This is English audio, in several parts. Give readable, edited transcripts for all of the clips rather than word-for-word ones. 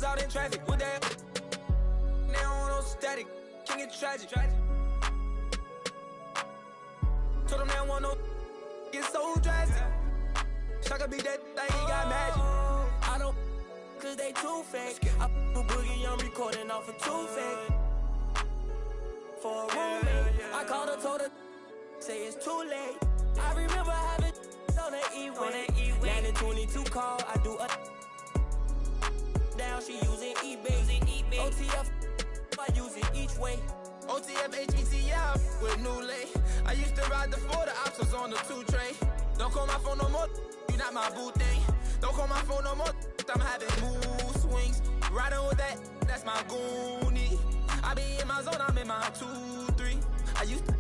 was out in traffic with that. Now on static, can get tragic. Told them they don't want no get so drastic. Shaka be that thing, he got magic. I don't cause they too fake. I do boogie, I'm recording off of too fake. For a roommate, I called her, told her, say it's too late. I remember having on that E-way. 922 call, I do a down, she using eBay. OTF, I use it each way. OTF, HETF with new lay. I used to ride the 4, the options on the 2 tray. Don't call my phone no more, you not my boo thing. Don't call my phone no more, I'm having mood swings. Riding with that, that's my goonie. I be in my zone, I'm in my 2-3. I used to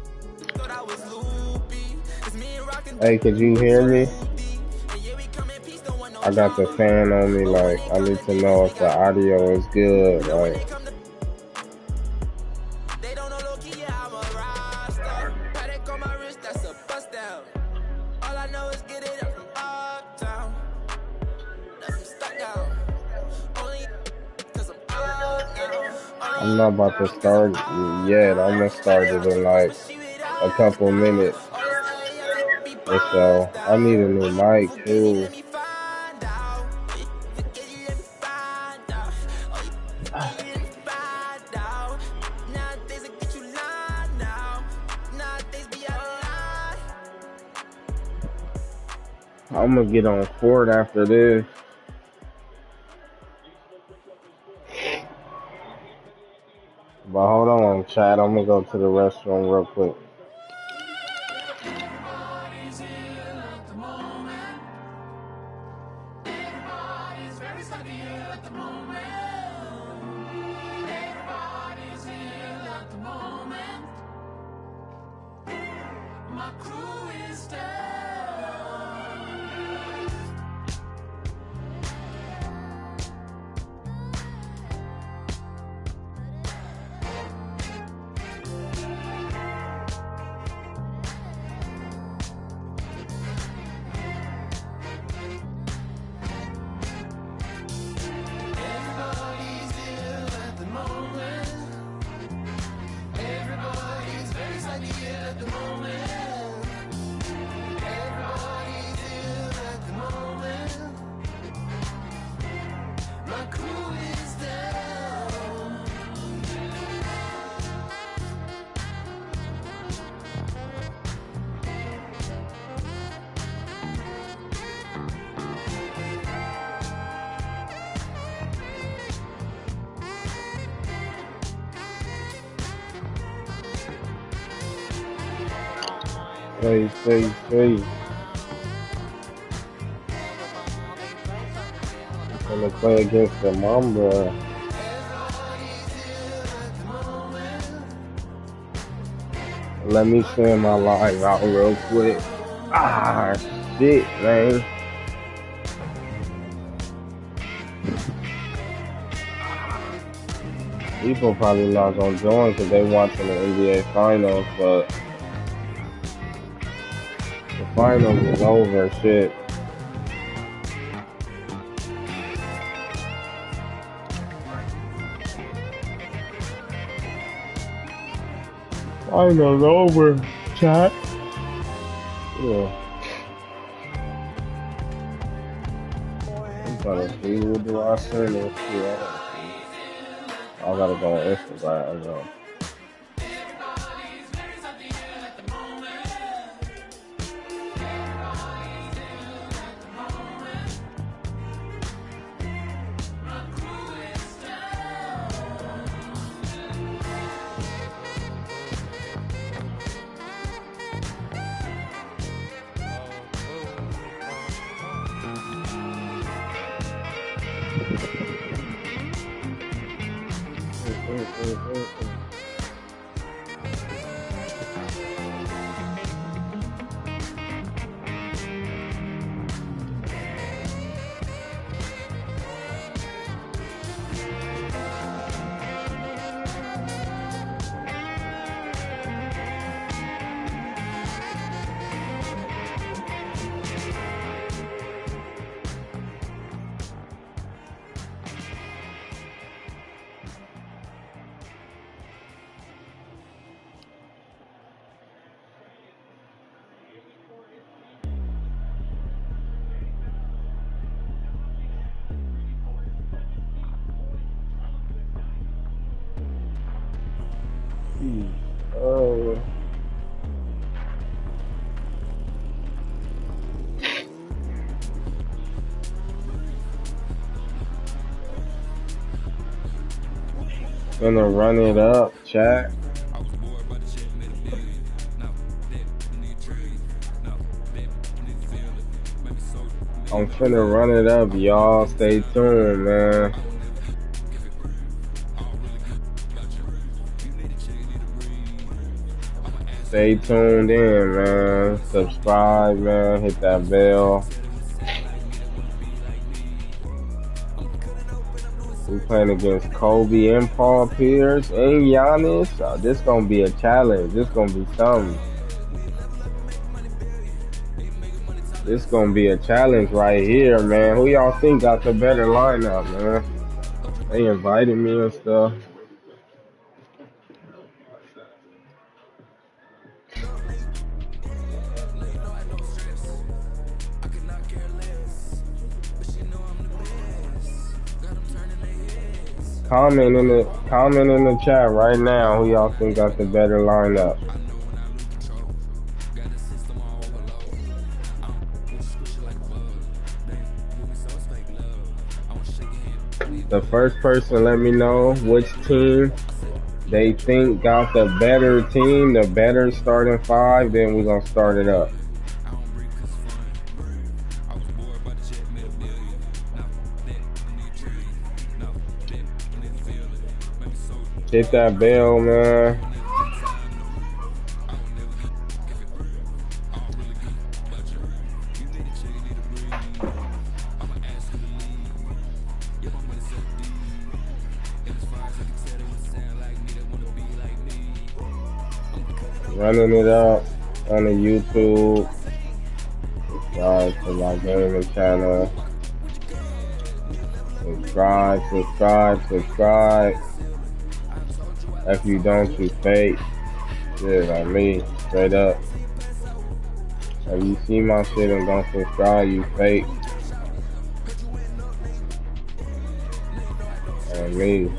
thought I was loopy. It's me and rockin'. Hey, could you hear me? I got the fan on me, like, I need to know if the audio is good, like. They don't know low-key, yeah, I'm a rockstar. Paddock on my wrist, that's a bust down. All I know is get it up from uptown. That's some stuck down. Only cause I'm out now. I'm not about to start yet. I'm gonna start it in like a couple minutes. And so I need a new mic too. I'm gonna get on Ford after this. But hold on, chat. I'm gonna go to the restroom real quick. Hey. I'm gonna play against the Mamba. Let me send my live out real quick. Ah, shit, man. People probably not gonna join because they watching the NBA Finals, but the Finals is over, shit. Finals over, chat. Yeah. I'm trying to see who do I send this to. I gotta go on Instagram, though. Oh. Gonna run it up, chat. I'm finna run it up, y'all. Stay tuned, man. Stay tuned in, man. Subscribe, man. Hit that bell. We playing against Kobe and Paul Pierce and Giannis. This gonna be a challenge. This gonna be something. This gonna be a challenge right here, man. Who y'all think got the better lineup, man? They invited me and stuff. Comment in the chat right now who y'all think got the better lineup. The first person let me know which team they think got the better team, the better starting five, then we're gonna start it up. Hit that bell, man. Running it up on the YouTube. Subscribe to my gaming channel. Subscribe. If you don't, you fake. Shit, like me, straight up. If you see my shit and don't subscribe, you fake. And me.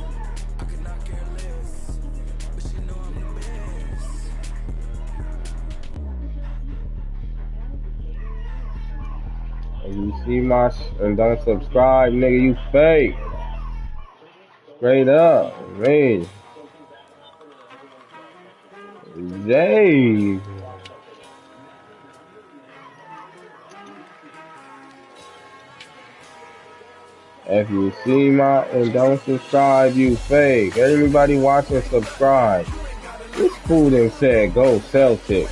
If you see my and don't subscribe, nigga, you fake. Straight up, me. Jay. If you see my and don't subscribe, you fake. Everybody watching, subscribe. This fool done said go Celtics.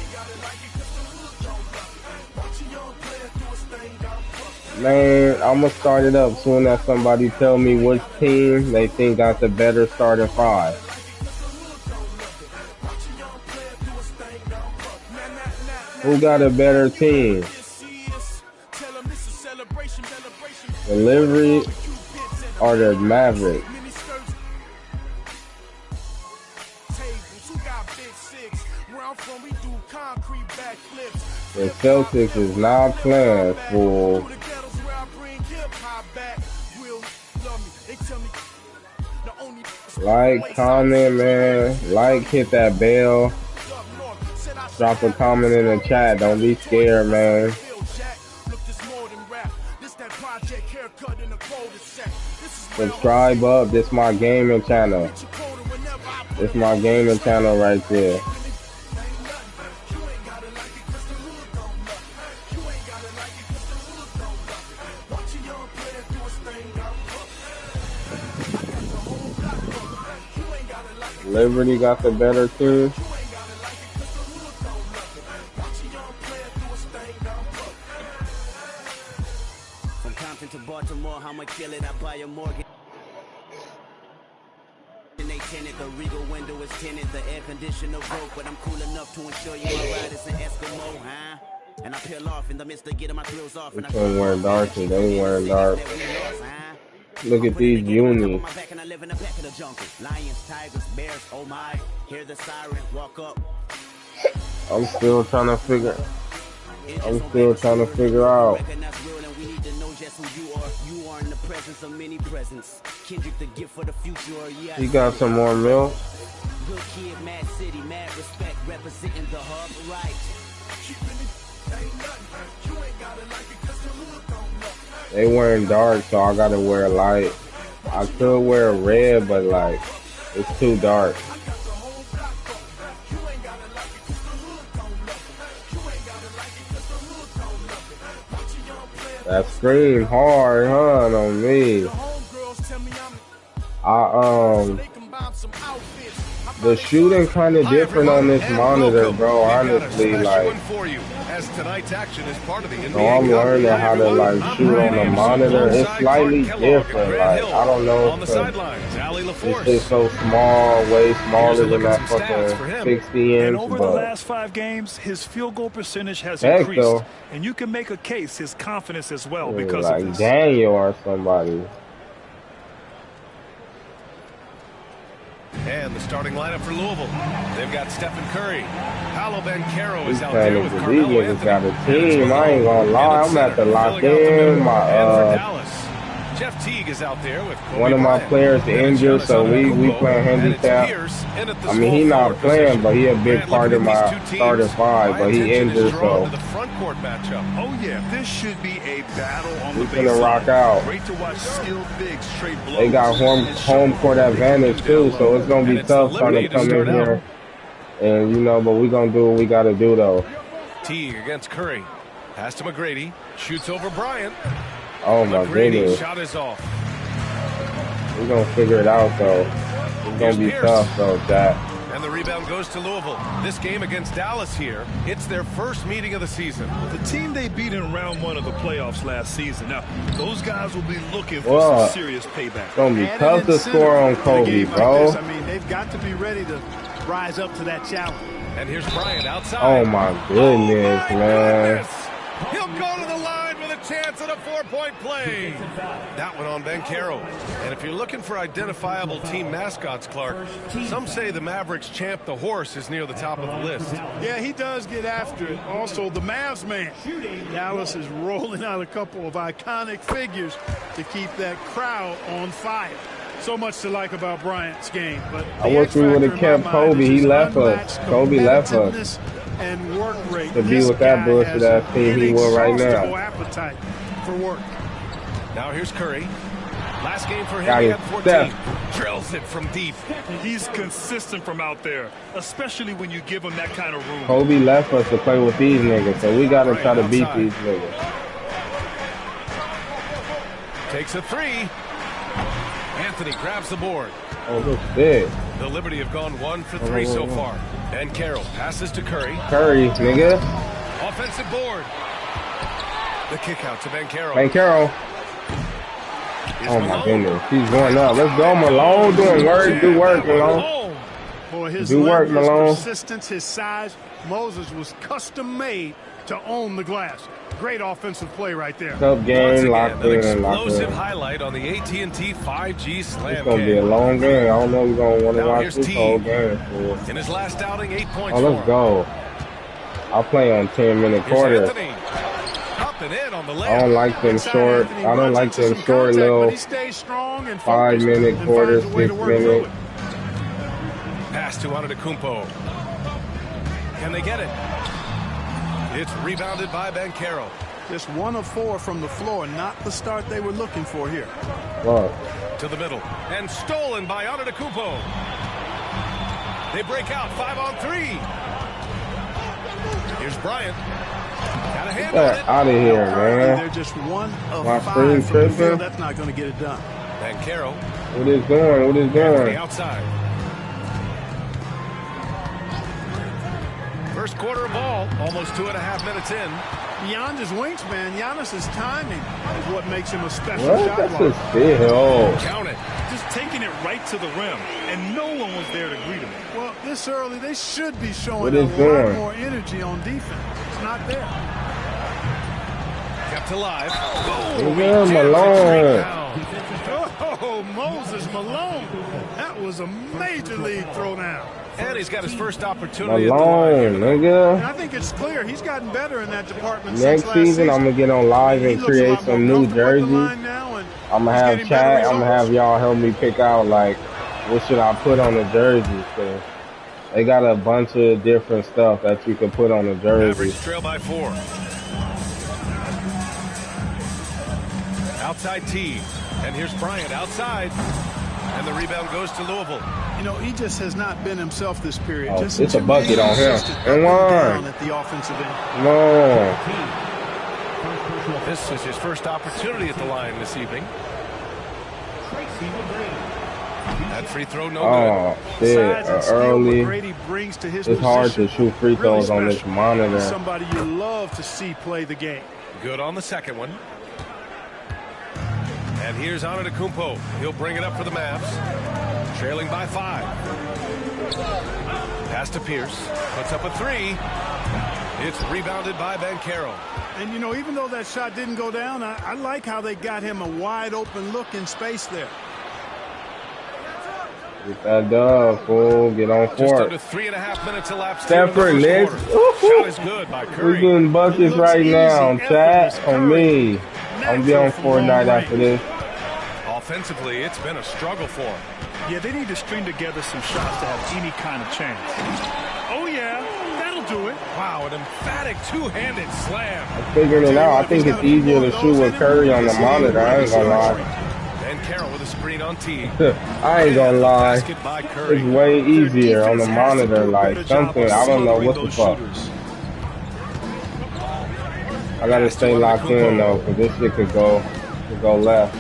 Man, I'ma start it up soon as somebody tell me which team they think got the better starting five. Who got a better team? Delivery or the Mavericks? The Celtics is not playing, fool. Like, comment, man. Like, hit that bell. Drop a comment in the chat. Don't be scared, man. Subscribe up. This my gaming channel. This my gaming channel right there. Liberty got the better team. From Compton to Baltimore, I'ma kill it. I buy a mortgage. They tenant, the Regal window is tinted, the air conditioner broke, but I'm cool enough to ensure you my ride is an Eskimo, huh? And I peel off in the midst of getting my thrills off. This one wearing dark, and they wearing dark. Look at these unis. Lions, tigers, bears, oh my. Hear the siren, walk up. I'm still trying to figure out. He got some more milk. Good kid, mad city, mad respect, representing the hub, right? They wearing dark, so I gotta wear light. I could wear red, but like it's too dark. That scream hard, huh, on me. The shooting kind of different on this monitor, bro. Honestly, like, so I'm learning how to like shoot on the monitor. It's slightly different. Like, I don't know, it's just so small, way smaller than that fucking 60 inch. And over the last 5 games, his field goal percentage has increased, and you can make a case his confidence as well because like of this. Daniel or somebody. And the starting lineup for Louisville. They've got Stephen Curry. Paolo Banchero is out there with Carmelo Anthony. Got a team. I ain't gonna lie. I'm at the lock in. My Jeff Teague is out there with Kobe one of my players injured, so we playing handicap. I mean, he not playing, but he a big part of my starting 5. But he injured, so the front court matchup. Oh yeah, this should be a battle on we the gonna rock out. Great to watch skilled bigs trade blows. They got home court advantage too, so it's gonna be tough trying to come in here. And you know, but we gonna do what we gotta do though. Teague against Curry. Pass to McGrady. Shoots over Bryant. Oh my goodness. Shot is off. We're gonna figure it out though. It's gonna be tough though, Jack. And the rebound goes to Louisville. This game against Dallas here, it's their first meeting of the season. The team they beat in round 1 of the playoffs last season. Now, those guys will be looking for some serious payback. It's gonna be tough to score on Kobe, bro. I mean, they've got to be ready to rise up to that challenge. And here's Bryant outside. Oh my goodness, man. He'll go to the line with a chance at a 4-point play. That one on Banchero. And if you're looking for identifiable team mascots, Clark, some say the Mavericks champ, the horse, is near the top of the list. Yeah, he does get after it. Also, the Mavs man. Dallas is rolling out a couple of iconic figures to keep that crowd on fire. So much to like about Bryant's game. But I wish we would have kept Kobe. He left us. Kobe left us. And work rate. To be with that bullshit ass team he will right now. Appetite for work. Now here's Curry. Last game for him, he had 14. Drills it from deep. He's consistent from out there, especially when you give him that kind of room. Kobe left us to play with these niggas, so we got to try to beat these niggas. Takes a 3. Anthony grabs the board. Oh, look this. The Liberty have gone 1 for 3 so far. And Carroll passes to Curry. Curry, nigga. Offensive board. The kick out to Banchero. Banchero. Oh my goodness, he's going up. Let's go, Malone. Doing work, do work, Malone. Boy, his do work, Malone. Persistence, his size. Moses was custom made to own the glass. Great offensive play right there. Tough game, locked in, explosive highlight on the AT&T 5G slam. It's gonna be a long game. I don't know if you're gonna want to watch this whole game. In his last outing, 8 points. Oh, let's go. I'll play on 10-minute quarters. I don't like them short. I don't like them short little 5-minute quarters, 6 minutes. Pass to Antetokounmpo. Can they get it? It's rebounded by Banchero. Just 1 of 4 from the floor, not the start they were looking for here. What? To the middle and stolen by Antetokounmpo. They break out 5 on 3. Here's Bryant. Got a hand on it. Out of here, man. They're just 1 of My 5 screen from the field. tripping. That's not going to get it done. Banchero. What is doing? What is doing? Outside. First quarter of ball, almost 2.5 minutes in. Beyond his wingspan, Giannis's timing is what makes him a special What? shot That's blocker. a steal. Count it. Just taking it right to the rim, and no one was there to greet him. Well, this early, they should be showing What a is lot doing? more energy on defense. It's not there. Kept alive. Leave him alone. Oh, Moses Malone. That was a major league throwdown. And he's got his first opportunity Malone, at the line. nigga. And I think it's clear he's gotten better in that department Next since last season, I'm going to get on live and create some new jerseys. I'm going to have chat. I'm going to have y'all help me pick out, like, what should I put on the jersey? So they got a bunch of different stuff that you can put on the jersey. Mavericks trail by 4. Outside T. And here's Bryant outside. And the rebound goes to Louisville. You know, he just has not been himself this period. Oh, just it's a bucket on him. And one. At the offensive end. No. This is his first opportunity at the line this evening. That free throw, no good. Oh, shit. Early. It's hard to shoot free throws on this monitor. Somebody you love to see play the game. Good on the second one. And here's Antetokounmpo. He'll bring it up for the Mavs. Trailing by 5. Pass to Pierce. Puts up a 3. It's rebounded by Banchero. And, you know, even though that shot didn't go down, I like how they got him a wide open look in space there. Get that dub, fool. Get on Just court. under 3.5 minutes elapsed. Stanford, Knicks. Shot is good by Curry. We're getting buckets right now, chat. On me. I'm be on Fortnite after this. Offensively, it's been a struggle for him. Yeah, they need to string together some shots to have any kind of chance. Oh, yeah, that'll do it. Wow, an emphatic two-handed slam. I'm figuring it out. I think it's easier to shoot with Curry on the monitor. I ain't gonna lie. And Carroll with a screen on T. I ain't gonna lie. It's way easier on the monitor. Like something, I don't know what the fuck. I gotta stay locked in though, because this shit could go left.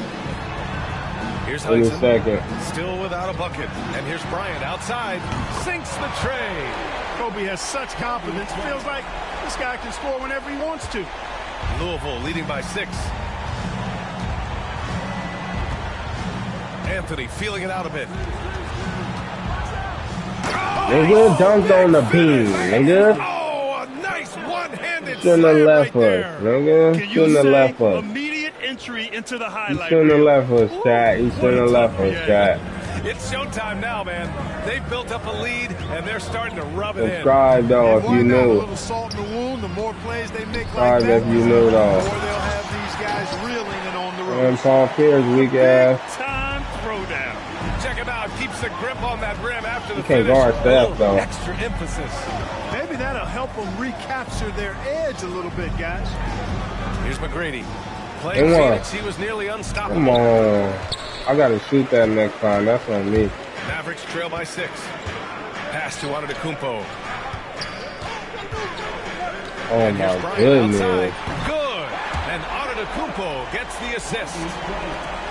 Here's Any Hudson, second. still without a bucket. And here's Bryant outside, sinks the tray. Kobe has such confidence. Feels like this guy can score whenever he wants to. Louisville leading by 6. Anthony feeling it out a bit. Nigga, dunked on the beam, nigga. Oh, a nice one-handed Shouldn't have slam left right us, there. nigga. Shouldn't have left us. Immediate entry into the He highlight. shouldn't have left us, chat. He shouldn't have left us, chat. It's showtime now, man. They've built up a lead, and they're starting to rub it in. Subscribe though if you A knew. little salt in the wound. The more plays they make Subscribe like that, if you knew the though. more they'll have these guys reeling and on the road. And Paul Pierce, weak ass. Time throwdown. Check him out. Keeps the grip on that rim after the He can't finish. guard Steph though. Extra emphasis. Maybe that'll help them recapture their edge a little bit, guys. Here's McGrady. Playing Come on. Phoenix, he was nearly unstoppable. Come on. I gotta shoot that next time. That's on me. Mavericks trail by 6. Pass to Antetokounmpo. Oh And here's my Bryant goodness. outside. Good. And Antetokounmpo gets the assist.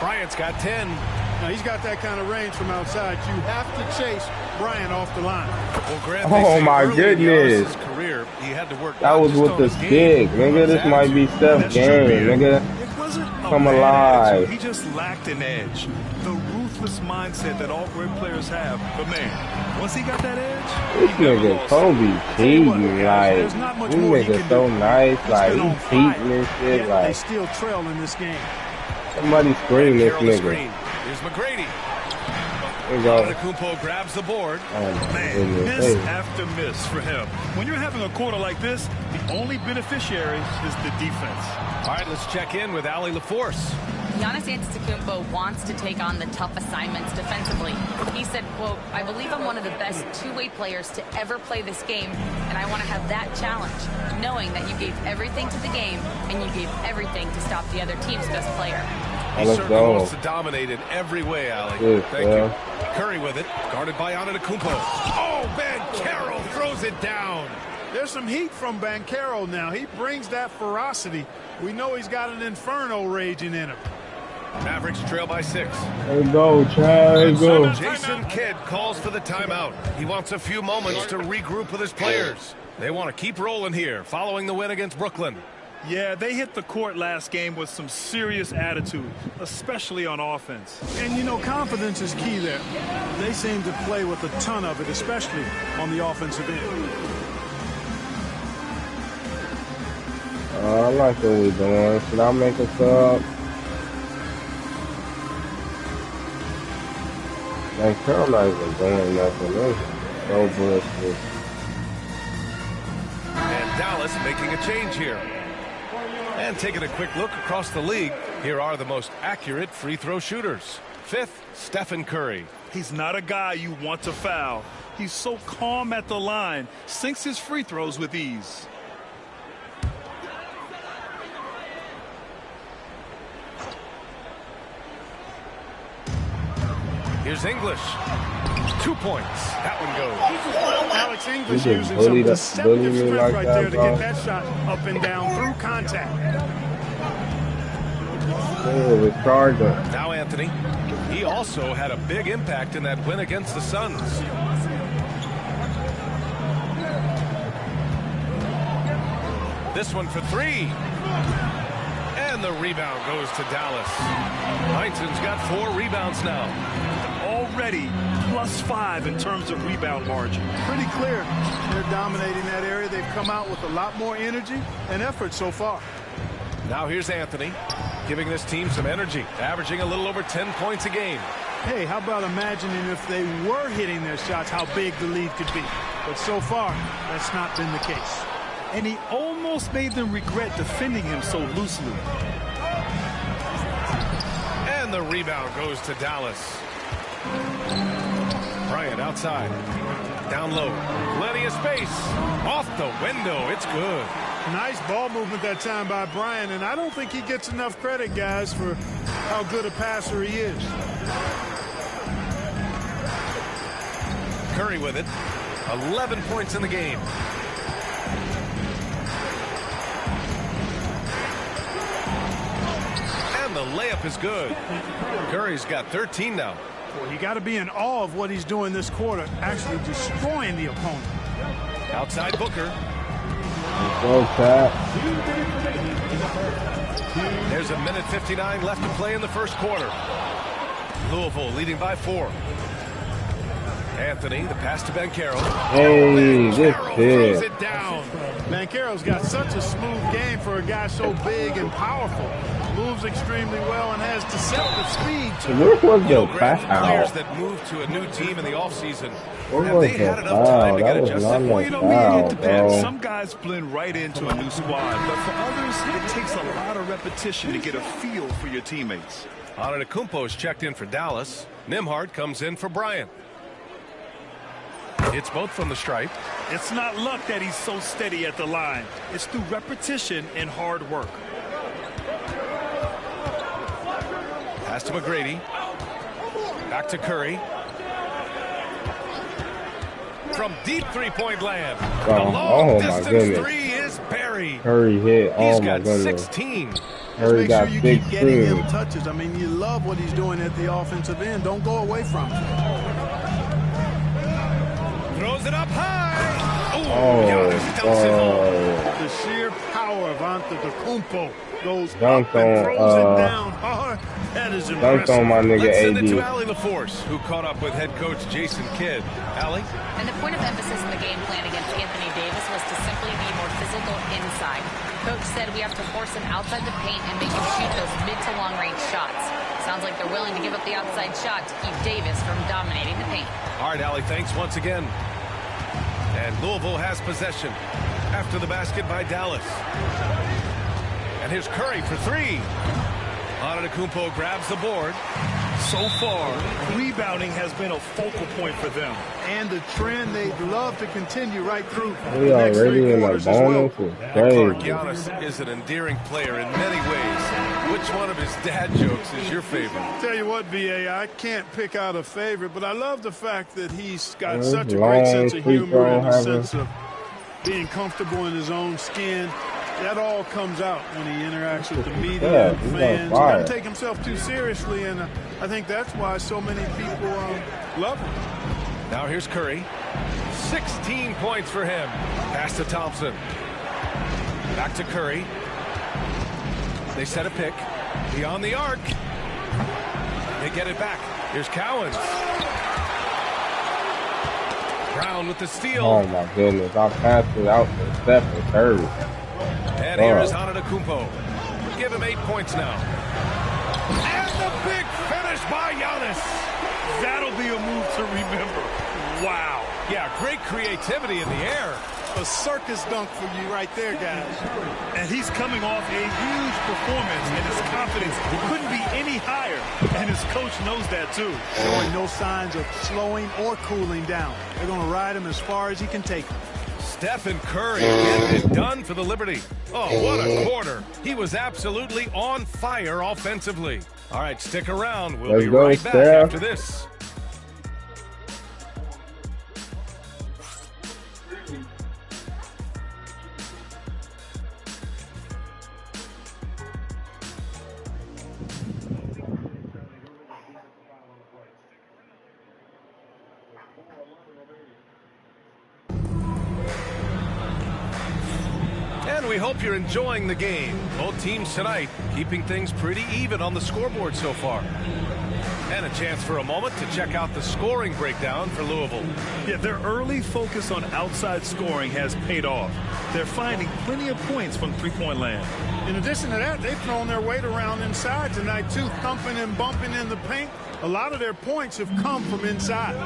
Bryant's got 10. Now, he's got that kind of range from outside. You have to chase Bryant off the line. Well, Grant, Oh, they say my early in goodness. Giannis's career, he had to work That not was just with on the his game, stick, but nigga. on This his might be attitude. Steph's game, nigga. It wasn't a Come bad alive. attitude. He just lacked an edge. The ruthless mindset that all great players have. But man, once he got that edge, This he never nigga lost. Kobe cheating, like, There's not much this more he nigga can so do. nice, like, He's been he on fire, cheating and shit, yet they like, still trail in this game. somebody scream this Carroll the nigga. screen. Here's McGrady. There you go. Antetokounmpo grabs the board. Oh my Man, goodness. miss Hey. after miss for him. When you're having a quarter like this, the only beneficiary is the defense. All right, let's check in with Allie LaForce. Giannis Antetokounmpo wants to take on the tough assignments defensively. He said, quote, "I believe I'm one of the best two-way players to ever play this game, and I want to have that challenge, knowing that you gave everything to the game and you gave everything to stop the other team's best player." He Let's certainly go. wants to dominate in every way, Allie. Good, Thank yeah. you. Curry with it, guarded by Antetokounmpo. Oh, Banchero throws it down. There's some heat from Banchero now. He brings that ferocity. We know he's got an inferno raging in him. Mavericks trail by 6. There you go, Chad. There you go. Jason Kidd calls for the timeout. He wants a few moments to regroup with his players. They want to keep rolling here following the win against Brooklyn. Yeah, they hit the court last game with some serious attitude, especially on offense. And, you know, confidence is key there. They seem to play with a ton of it, especially on the offensive end. I like what we're doing. Should I make a sub? Like, Carol not even doing nothing. This is so bullshit. And Dallas making a change here. And taking a quick look across the league, here are the most accurate free throw shooters. Fifth, Stephen Curry. He's not a guy you want to foul. He's so calm at the line, sinks his free throws with ease. Here's English. 2 points. That one goes. Alex English using some deceptive strength right there to get that shot up and down through contact. Oh, the charger. Now Anthony. He also had a big impact in that win against the Suns. This one for three. And the rebound goes to Dallas. Hyneton's got 4 rebounds now. Already +5 in terms of rebound margin. Pretty clear. They're dominating that area. They've come out with a lot more energy and effort so far. Now here's Anthony, giving this team some energy, averaging a little over 10 points a game. Hey, how about imagining if they were hitting their shots, how big the lead could be. But so far, that's not been the case. And he almost made them regret defending him so loosely. And the rebound goes to Dallas. Bryant outside. Down low. Plenty of space. Off the window. It's good. Nice ball movement that time by Bryant, and I don't think he gets enough credit, guys, for how good a passer he is. Curry with it. 11 points in the game. And the layup is good. Curry's got 13 now. Well, you got to be in awe of what he's doing this quarter, actually destroying the opponent. Outside Booker. Go, Pat. There's 1:59 left to play in the first quarter. Louisville leading by 4. Anthony, the pass to Banchero. Hey, this throws kid. it down. Banchero's got such a smooth game for a guy so big and powerful. Moves extremely well and has deceptive speed. Where was the Players foul? that moved to a new team in the offseason. Where Have was they the had enough time foul? to get That was adjusted? not Well, no you know, foul, it depends. bro. Some guys blend right into a new squad, but for others, it takes a lot of repetition to get a feel for your teammates. Antetokounmpo's checked in for Dallas. Nembhard comes in for Bryant. It's both from the stripe. It's not luck that he's so steady at the line. It's through repetition and hard work. Pass to McGrady. Back to Curry. From deep three-point land. The Oh, long-distance my goodness. three is buried. Curry hit. He's Oh, my got goodness. 16. Curry Make got sure you keep getting 16. him touches. I mean, you love what he's doing at the offensive end. Don't go away from it. Throws it up high. Oh, Giannis dumps it home. The sheer power of Antetokounmpo goes Dunk up and on, throws it down hard. That is Dunk impressive. on my nigga Let's send it to AD. Allie LaForce, who caught up with head coach Jason Kidd. Allie? And the point of emphasis in the game plan against Anthony Davis was to simply be more physical inside. Coach said we have to force him outside the paint and make him shoot those mid to long range shots. Sounds like they're willing to give up the outside shot to keep Davis from dominating the paint. All right, Allie, thanks once again. And Louisville has possession after the basket by Dallas. And here's Curry for three. Antetokounmpo grabs the board. So far, rebounding has been a focal point for them. And the trend they'd love to continue right through We the next already three in the quarters as well. bonus. It's Clark crazy. Giannis is an endearing player in many ways. Which one of his dad jokes is your favorite? Tell you what, BA, I can't pick out a favorite, but I love the fact that he's got Yeah, such a long great sense of free humor throw and a having. sense of being comfortable in his own skin. That all comes out when he interacts with the media Yeah, and he's on fans. He fire. doesn't take himself too seriously, and I think that's why so many people love him. Now here's Curry. 16 points for him. Pass to Thompson. Back to Curry. They set a pick. Beyond the arc. They get it back. Here's Cowens. Brown with the steal. Oh, my goodness. I passed it out to Stephen Curry. And here is Antetokounmpo. Give him 8 points now. And the big finish by Giannis. That'll be a move to remember. Wow. Yeah, great creativity in the air. A circus dunk for you right there, guys. And he's coming off a huge performance, and his confidence couldn't be any higher. And his coach knows that, too. Showing no signs of slowing or cooling down. They're going to ride him as far as he can take him. Stephen Curry getting it done for the Liberty. Oh, what a quarter. He was absolutely on fire offensively. All right, stick around. We'll be right back after this. We hope you're enjoying the game. Both teams tonight keeping things pretty even on the scoreboard so far. And a chance for a moment to check out the scoring breakdown for Louisville. Yeah, their early focus on outside scoring has paid off. They're finding plenty of points from three-point land. In addition to that, they've thrown their weight around inside tonight, too, thumping and bumping in the paint. A lot of their points have come from inside.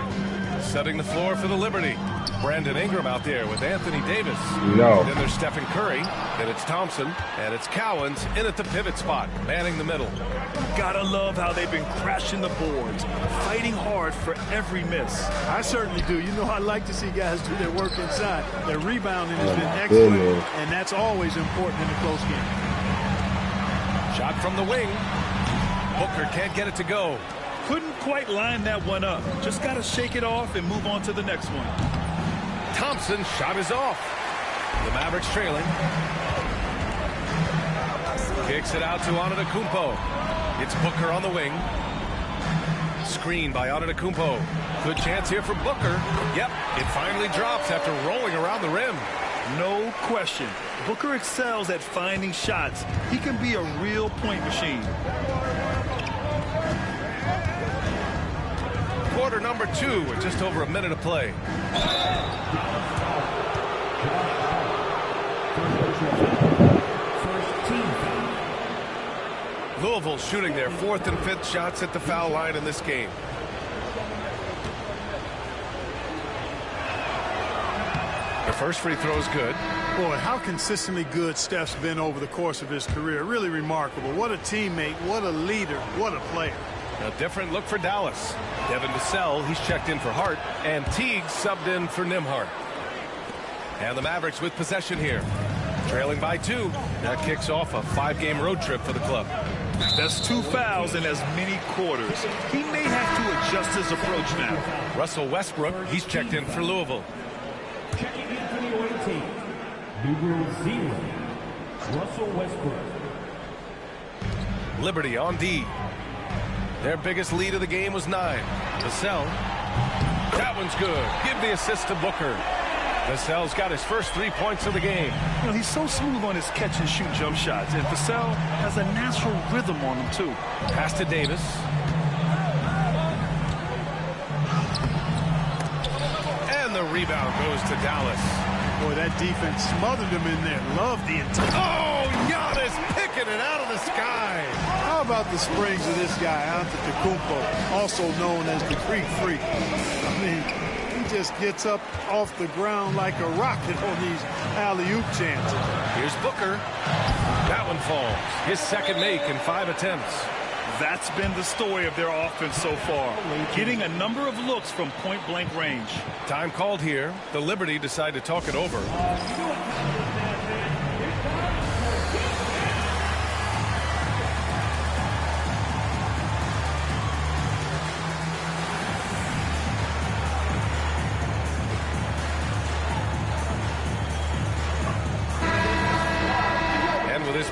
Setting the floor for the Liberty. Brandon Ingram out there with Anthony Davis. No. Then there's Stephen Curry. Then it's Thompson. And it's Cowens in at the pivot spot, manning the middle. Gotta love how they've been crashing the boards, fighting hard for every miss. I certainly do. You know, I like to see guys do their work inside. Their rebounding has been excellent, and that's always important in a close game. Shot from the wing. Booker can't get it to go. Couldn't quite line that one up. Just got to shake it off and move on to the next one. Thompson's shot is off. The Mavericks trailing. Kicks it out to Antetokounmpo. It's Booker on the wing. Screen by Antetokounmpo. Good chance here for Booker. Yep, it finally drops after rolling around the rim. No question. Booker excels at finding shots. He can be a real point machine. Quarter number 2 with just over a minute of play. Louisville shooting their 4th and 5th shots at the foul line in this game. The first free throw is good. Boy, how consistently good Steph's been over the course of his career. Really remarkable. What a teammate, what a leader, what a player. A different look for Dallas. Devin Vassell, he's checked in for Hart, and Teague subbed in for Nimhart. And the Mavericks with possession here. Trailing by 2. That kicks off a 5-game road trip for the club. That's 2 fouls in as many quarters. He may have to adjust his approach now. Russell Westbrook, he's checked in for Louisville. Checking in for the away team, number 0, Russell Westbrook. Liberty on D. Their biggest lead of the game was 9. Vassell. That one's good. Give the assist to Booker. Vassell's got his first 3 points of the game. You know, he's so smooth on his catch and shoot jump shots, and Vassell has a natural rhythm on him too. Pass to Davis. And the rebound goes to Dallas. Boy, that defense smothered him in there. Love the intent. Oh, Giannis picking it out of the sky. How about the springs of this guy, Antetokounmpo, also known as the Greek Freak? I mean, he just gets up off the ground like a rocket on these alley-oop chances. Here's Booker. That one falls. His second make in 5 attempts. That's been the story of their offense so far, getting a number of looks from point-blank range. Time called here. The Liberty decide to talk it over.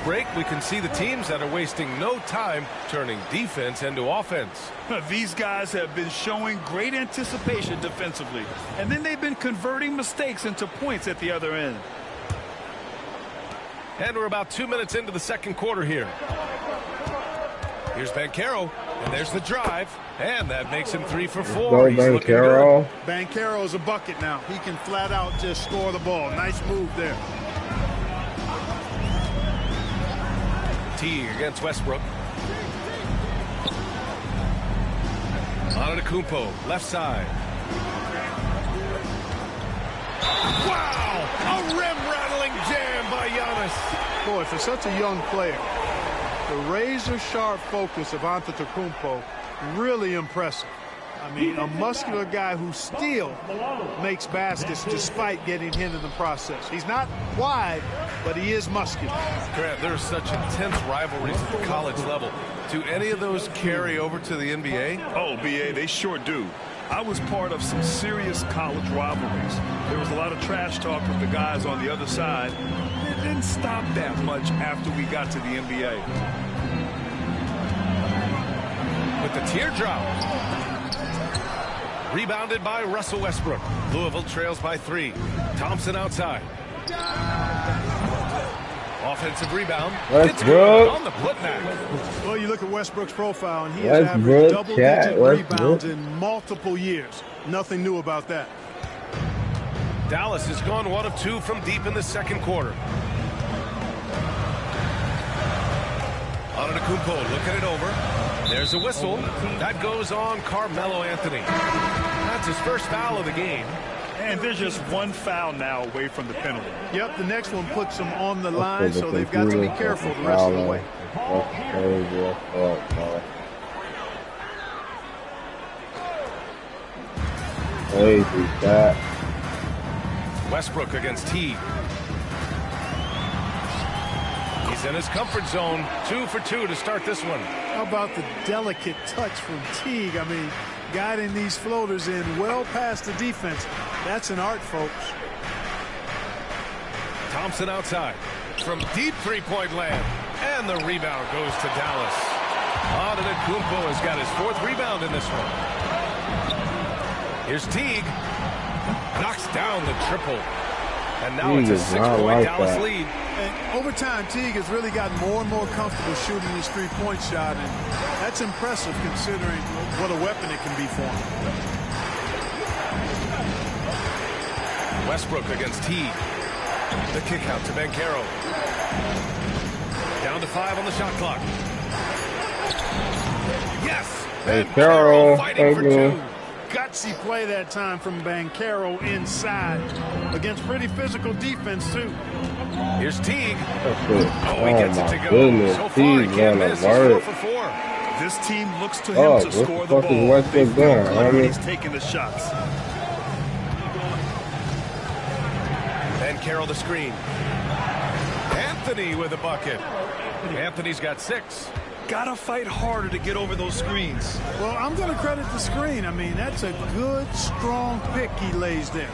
Break, we can see the teams that are wasting no time turning defense into offense. These guys have been showing great anticipation defensively, and then they've been converting mistakes into points at the other end. And we're about 2 minutes into the second quarter here. Here's Banchero, and there's the drive, and that makes him 3 for 4. He's looking good. Banchero's a bucket now. He can flat out just score the ball. Nice move there. Teague against Westbrook. Antetokounmpo, left side. Wow! A rim-rattling jam by Giannis. Boy, for such a young player, the razor-sharp focus of Antetokounmpo, really impressive. I mean, a muscular guy who still makes baskets despite getting hit in the process. He's not wide, but he is muscular. Grant, there's such intense rivalries at the college level. Do any of those carry over to the NBA? Oh, BA, they sure do. I was part of some serious college rivalries. There was a lot of trash talk from the guys on the other side. It didn't stop that much after we got to the NBA. With the teardrop. Rebounded by Russell Westbrook. Louisville trails by 3. Thompson outside. Offensive rebound. Westbrook. On the putback. Well, you look at Westbrook's profile, and he has averaged double-digit rebounds in multiple years. Nothing new about that. Dallas has gone 1 of 2 from deep in the second quarter. Antetokounmpo looking it over. There's a whistle. That goes on Carmelo Anthony. That's his first foul of the game. And there's just one foul now away from the penalty. Yep, the next one puts them on the line, so they've got to be careful the rest of the way. Crazy shot. Westbrook against Teague. He's in his comfort zone. 2 for 2 to start this one. How about the delicate touch from Teague? I mean, guiding these floaters in well past the defense. That's an art, folks. Thompson outside from deep three-point land. And the rebound goes to Dallas. Antetokounmpo has got his 4th rebound in this one. Here's Teague. Knocks down the triple. And now it's a 6-point Dallas lead. And over time, Teague has really gotten more and more comfortable shooting his three-point shot, and that's impressive considering what a weapon it can be for him. Westbrook against Teague. The kick out to Banchero. Down to 5 on the shot clock. Yes! Banchero fighting for 2. Gutsy play that time from Banchero inside against pretty physical defense, too. Here's Teague. Oh, he gets it to go. Goodness. So far, he can't miss. He's 4 for 4. This team looks to him to score the ball. They feel good when he's taking the shots. Banchero the screen. Anthony with a bucket. Anthony's got 6. Gotta fight harder to get over those screens. Well, I'm going to credit the screen. I mean, that's a good, strong pick he lays there.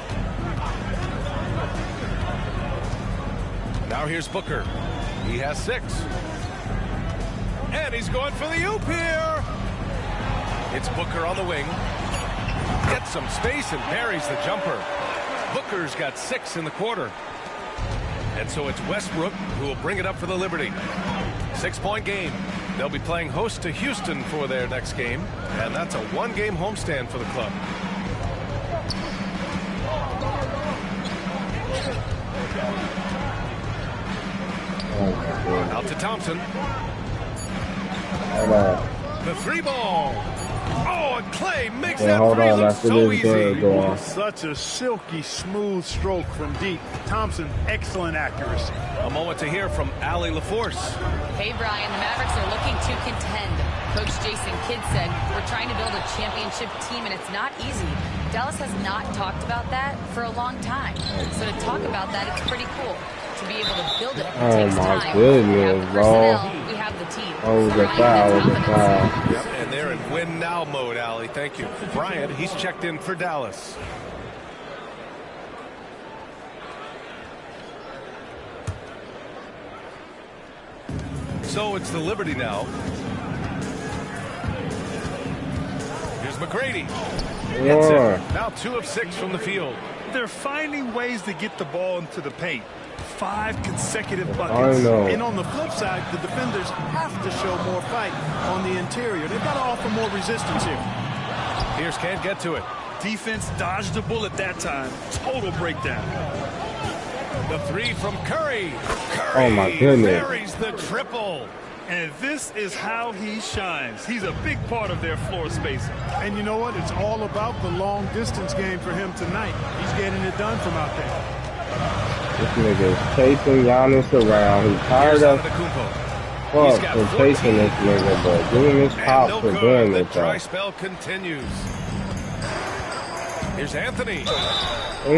Now here's Booker. He has 6. And he's going for the oop here. It's Booker on the wing. Gets some space and buries the jumper. Booker's got 6 in the quarter. And so it's Westbrook who will bring it up for the Liberty. 6-point game. They'll be playing host to Houston for their next game, and that's a 1-game homestand for the club. Out to Thompson. The 3-ball. Oh, and Clay makes that 3 look so easy. Such a silky, smooth stroke from deep. Thompson, excellent accuracy. A moment to hear from Allie LaForce. Hey, Brian, the Mavericks are looking to contend. Coach Jason Kidd said, we're trying to build a championship team, and it's not easy. Dallas has not talked about that for a long time. So to talk about that, it's pretty cool. To be able to build it takes time. Goodness, we have personnel, we have the team. Yep, and they're in win now mode, Allie. Thank you. Brian, he's checked in for Dallas. So it's the Liberty now. Here's McGrady. Gets it. Now 2 of 6 from the field. They're finding ways to get the ball into the paint. 5 consecutive buckets. And on the flip side, the defenders have to show more fight on the interior. They've got to offer more resistance here. Pierce can't get to it. Defense dodged the bullet that time. Total breakdown. The 3 from Curry. Oh my goodness. Buries the triple. And this is how he shines. He's a big part of their floor spacing. And you know what? It's all about the long distance game for him tonight. He's getting it done from out there. This nigga is chasing Giannis around. He's tired of fuck for chasing this nigga, but giving his props for doing this. The dry spell continues. Here's Anthony. He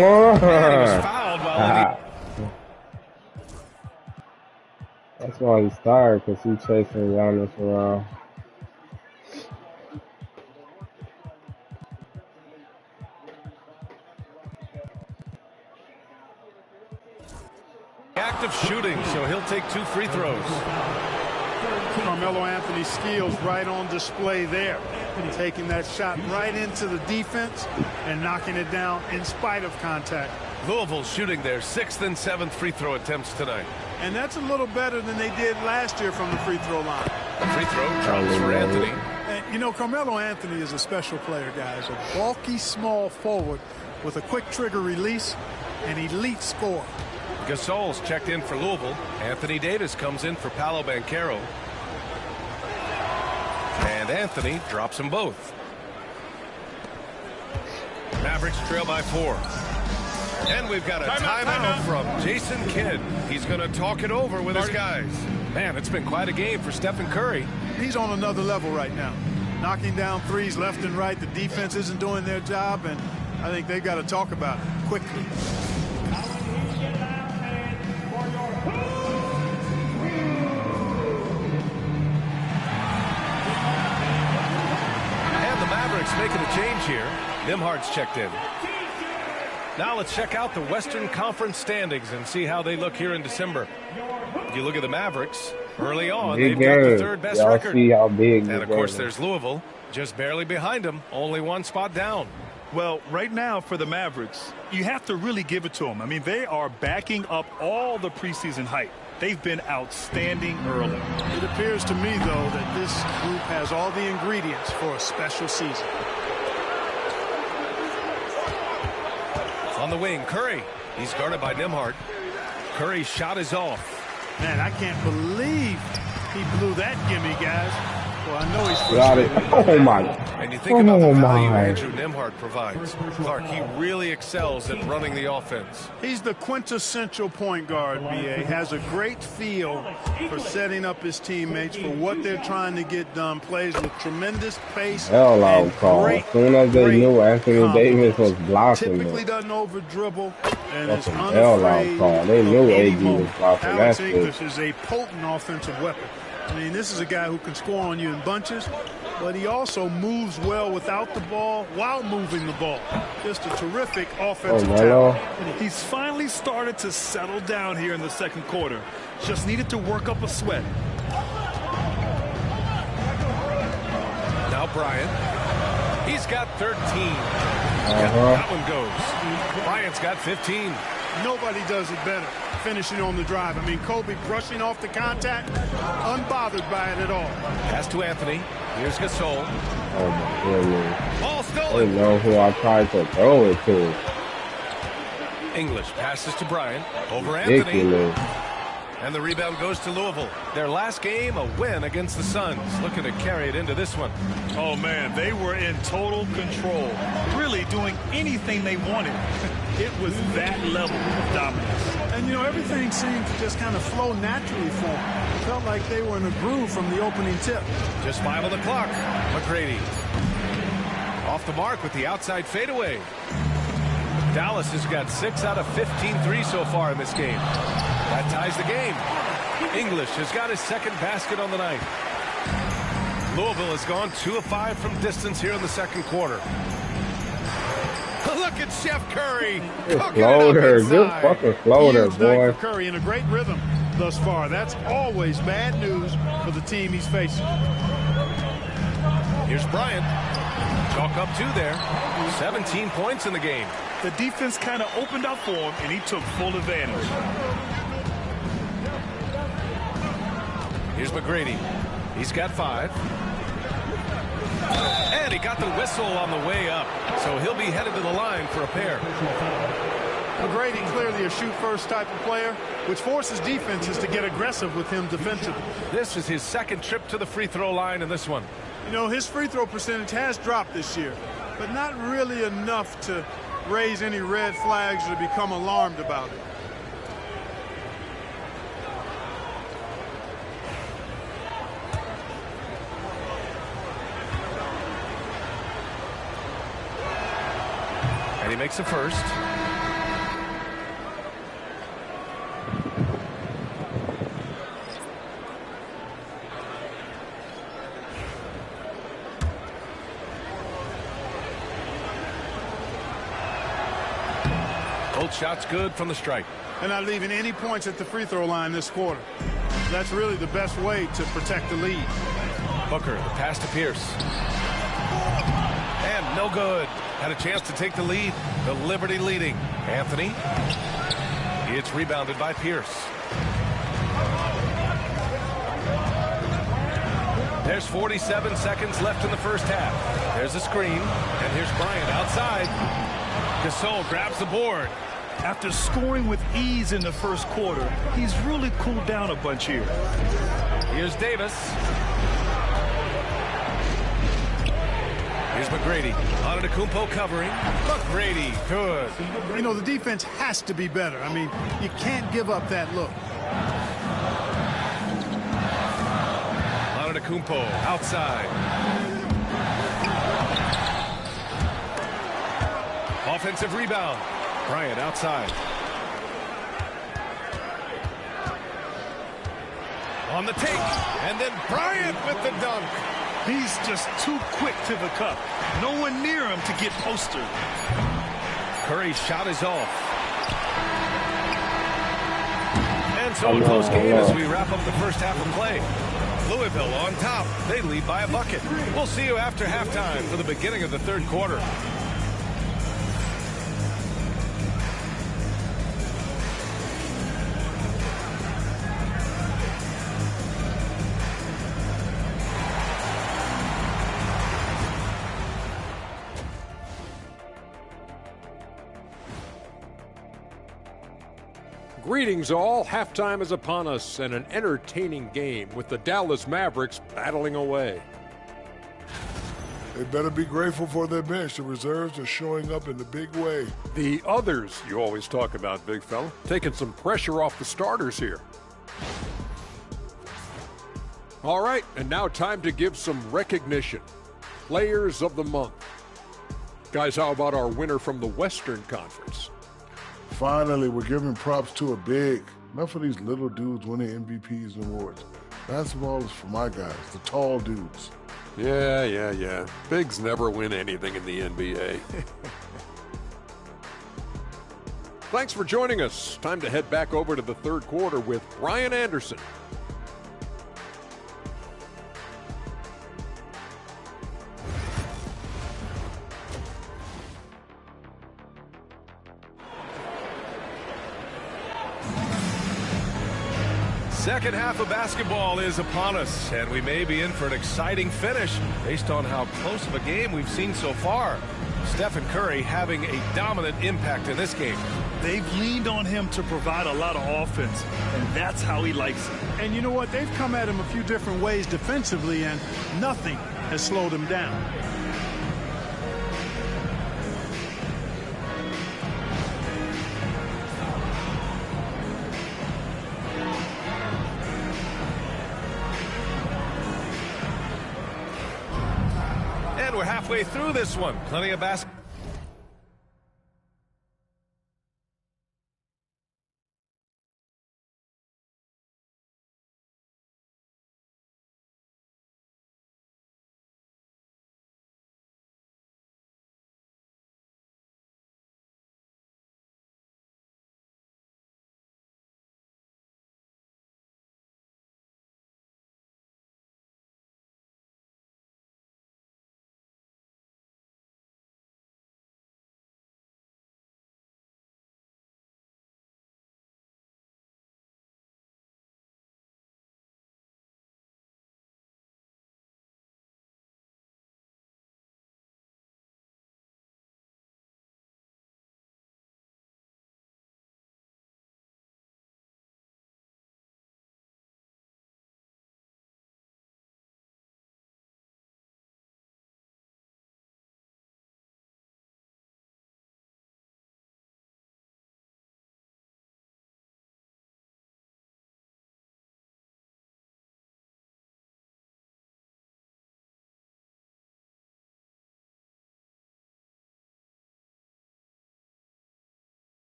was fouled while That's why he's tired, because he's chasing Giannis around. active shooting, so he'll take 2 free throws. Carmelo Anthony's skills right on display there. Taking that shot right into the defense and knocking it down in spite of contact. Louisville shooting their 6th and 7th free throw attempts tonight. And that's a little better than they did last year from the free throw line. Free throw drops for Anthony. And, you know, Carmelo Anthony is a special player, guys. A bulky, small forward with a quick trigger release, an elite scorer. Gasol's checked in for Louisville. Anthony Davis comes in for Paolo Banchero. And Anthony drops them both. Mavericks trail by 4. And we've got a timeout from Jason Kidd. He's going to talk it over with his guys. Man, it's been quite a game for Stephen Curry. He's on another level right now. Knocking down threes left and right. The defense isn't doing their job, and I think they've got to talk about it quickly. And the Mavericks making a change here. Nimhard's checked in. Now let's check out the Western Conference standings and see how they look here in December. If you look at the Mavericks, early on, they've got the 3rd best record. See how big and, of course, there's Louisville, just barely behind them, only 1 spot down. Well, right now for the Mavericks, you have to really give it to them. I mean, they are backing up all the preseason hype. They've been outstanding early. It appears to me, though, that this group has all the ingredients for a special season. On the wing, Curry. He's guarded by Nimhard. Curry's shot is off. Man, I can't believe he blew that gimme, guys. Well, I know he's got it. Oh, my. And you think about the value Andrew Nimhard provides. Clark, he really excels at running the offense. He's the quintessential point guard, B.A. Has a great feel for setting up his teammates for what they're trying to get done. Plays with tremendous pace. Hell out call. As soon as they knew Anthony Davis was blocking Typically them. doesn't over dribble and is Hell out call. They knew AD was blocking that shit. Alex English is a potent offensive weapon. I mean, this is a guy who can score on you in bunches, but he also moves well without the ball while moving the ball. Just a terrific offensive talent. He's finally started to settle down here in the 2nd quarter. Just needed to work up a sweat. Now Bryant. He's got 13. That one goes. Bryant's got 15. Nobody does it better. Finishing on the drive. I mean, Kobe brushing off the contact, unbothered by it at all. Pass to Anthony. Here's Gasol. Oh, my goodness. Ball I stolen. don't know who I tried to throw it to. English passes to Bryant. Over Anthony. Ridiculous. And the rebound goes to Louisville. Their last game, a win against the Suns. Looking to carry it into this one. Oh, man, they were in total control. Really doing anything they wanted. It was that level of dominance. And, you know, everything seemed to just kind of flow naturally for them. It felt like they were in a groove from the opening tip. Just 5 on the clock. McGrady. Off the mark with the outside fadeaway. Dallas has got 6 out of 15 threes so far in this game. That ties the game. English has got his 2nd basket on the night. Louisville has gone 2 of 5 from distance here in the 2nd quarter. Look at Chef Curry. Floater. Good fucking floater, boy. Curry in a great rhythm thus far. That's always bad news for the team he's facing. Here's Bryant. Chalk up 2 there. 17 points in the game. The defense kind of opened up for him, and he took full advantage. Here's McGrady. He's got 5. And he got the whistle on the way up. So he'll be headed to the line for a pair. McGrady clearly a shoot-first type of player, which forces defenses to get aggressive with him defensively. This is his second trip to the free throw line in this one. You know, his free throw percentage has dropped this year, but not really enough to raise any red flags or to become alarmed about it. And he makes a first. Both shots good from the stripe. They're not leaving any points at the free throw line this quarter. That's really the best way to protect the lead. Booker, the pass to Pierce. And no good. Had a chance to take the lead. The Liberty leading. Anthony. It's rebounded by Pierce. There's 47 seconds left in the first half. There's a screen. And here's Bryant outside. Gasol grabs the board. After scoring with ease in the first quarter, he's really cooled down a bunch here. Here's Davis. Here's McGrady. Antetokounmpo covering. McGrady, good. You know, the defense has to be better. I mean, you can't give up that look. Antetokounmpo outside. Offensive rebound. Bryant outside. On the take. And then Bryant with the dunk. He's just too quick to the cup. No one near him to get postered. Curry's shot is off. And so a close game as we wrap up the first half of play. Louisville on top. They lead by a bucket. We'll see you after halftime for the beginning of the third quarter. Greetings all. Halftime is upon us and an entertaining game with the Dallas Mavericks battling away. They better be grateful for their bench. The reserves are showing up in a big way. The others you always talk about, big fella, taking some pressure off the starters here. All right, and now time to give some recognition. Players of the month. Guys, how about our winner from the Western Conference? Finally, we're giving props to a big. Enough of these little dudes winning MVPs and awards. Basketball is for my guys, the tall dudes. Yeah. Bigs never win anything in the NBA. Thanks for joining us. Time to head back over to the third quarter with Brian Anderson. Second half of basketball is upon us, and we may be in for an exciting finish based on how close of a game we've seen so far. Stephen Curry having a dominant impact in this game. They've leaned on him to provide a lot of offense, and that's how he likes it. And you know what? They've come at him a few different ways defensively, and nothing has slowed him down. And we're halfway through this one. Plenty of basketball.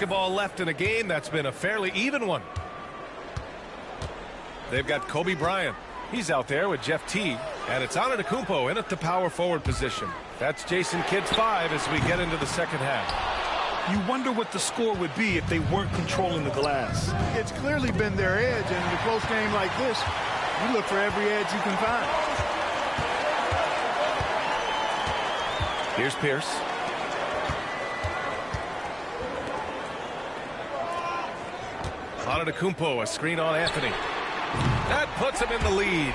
Basketball left in a game that's been a fairly even one. They've got Kobe Bryant. He's out there with Jeff Teague. And it's Antetokounmpo in at the power forward position. That's Jason Kidd's 5 as we get into the second half. You wonder what the score would be if they weren't controlling the glass. It's clearly been their edge, and in a close game like this, you look for every edge you can find. Here's Pierce. Antetokounmpo, a screen on Anthony. That puts him in the lead.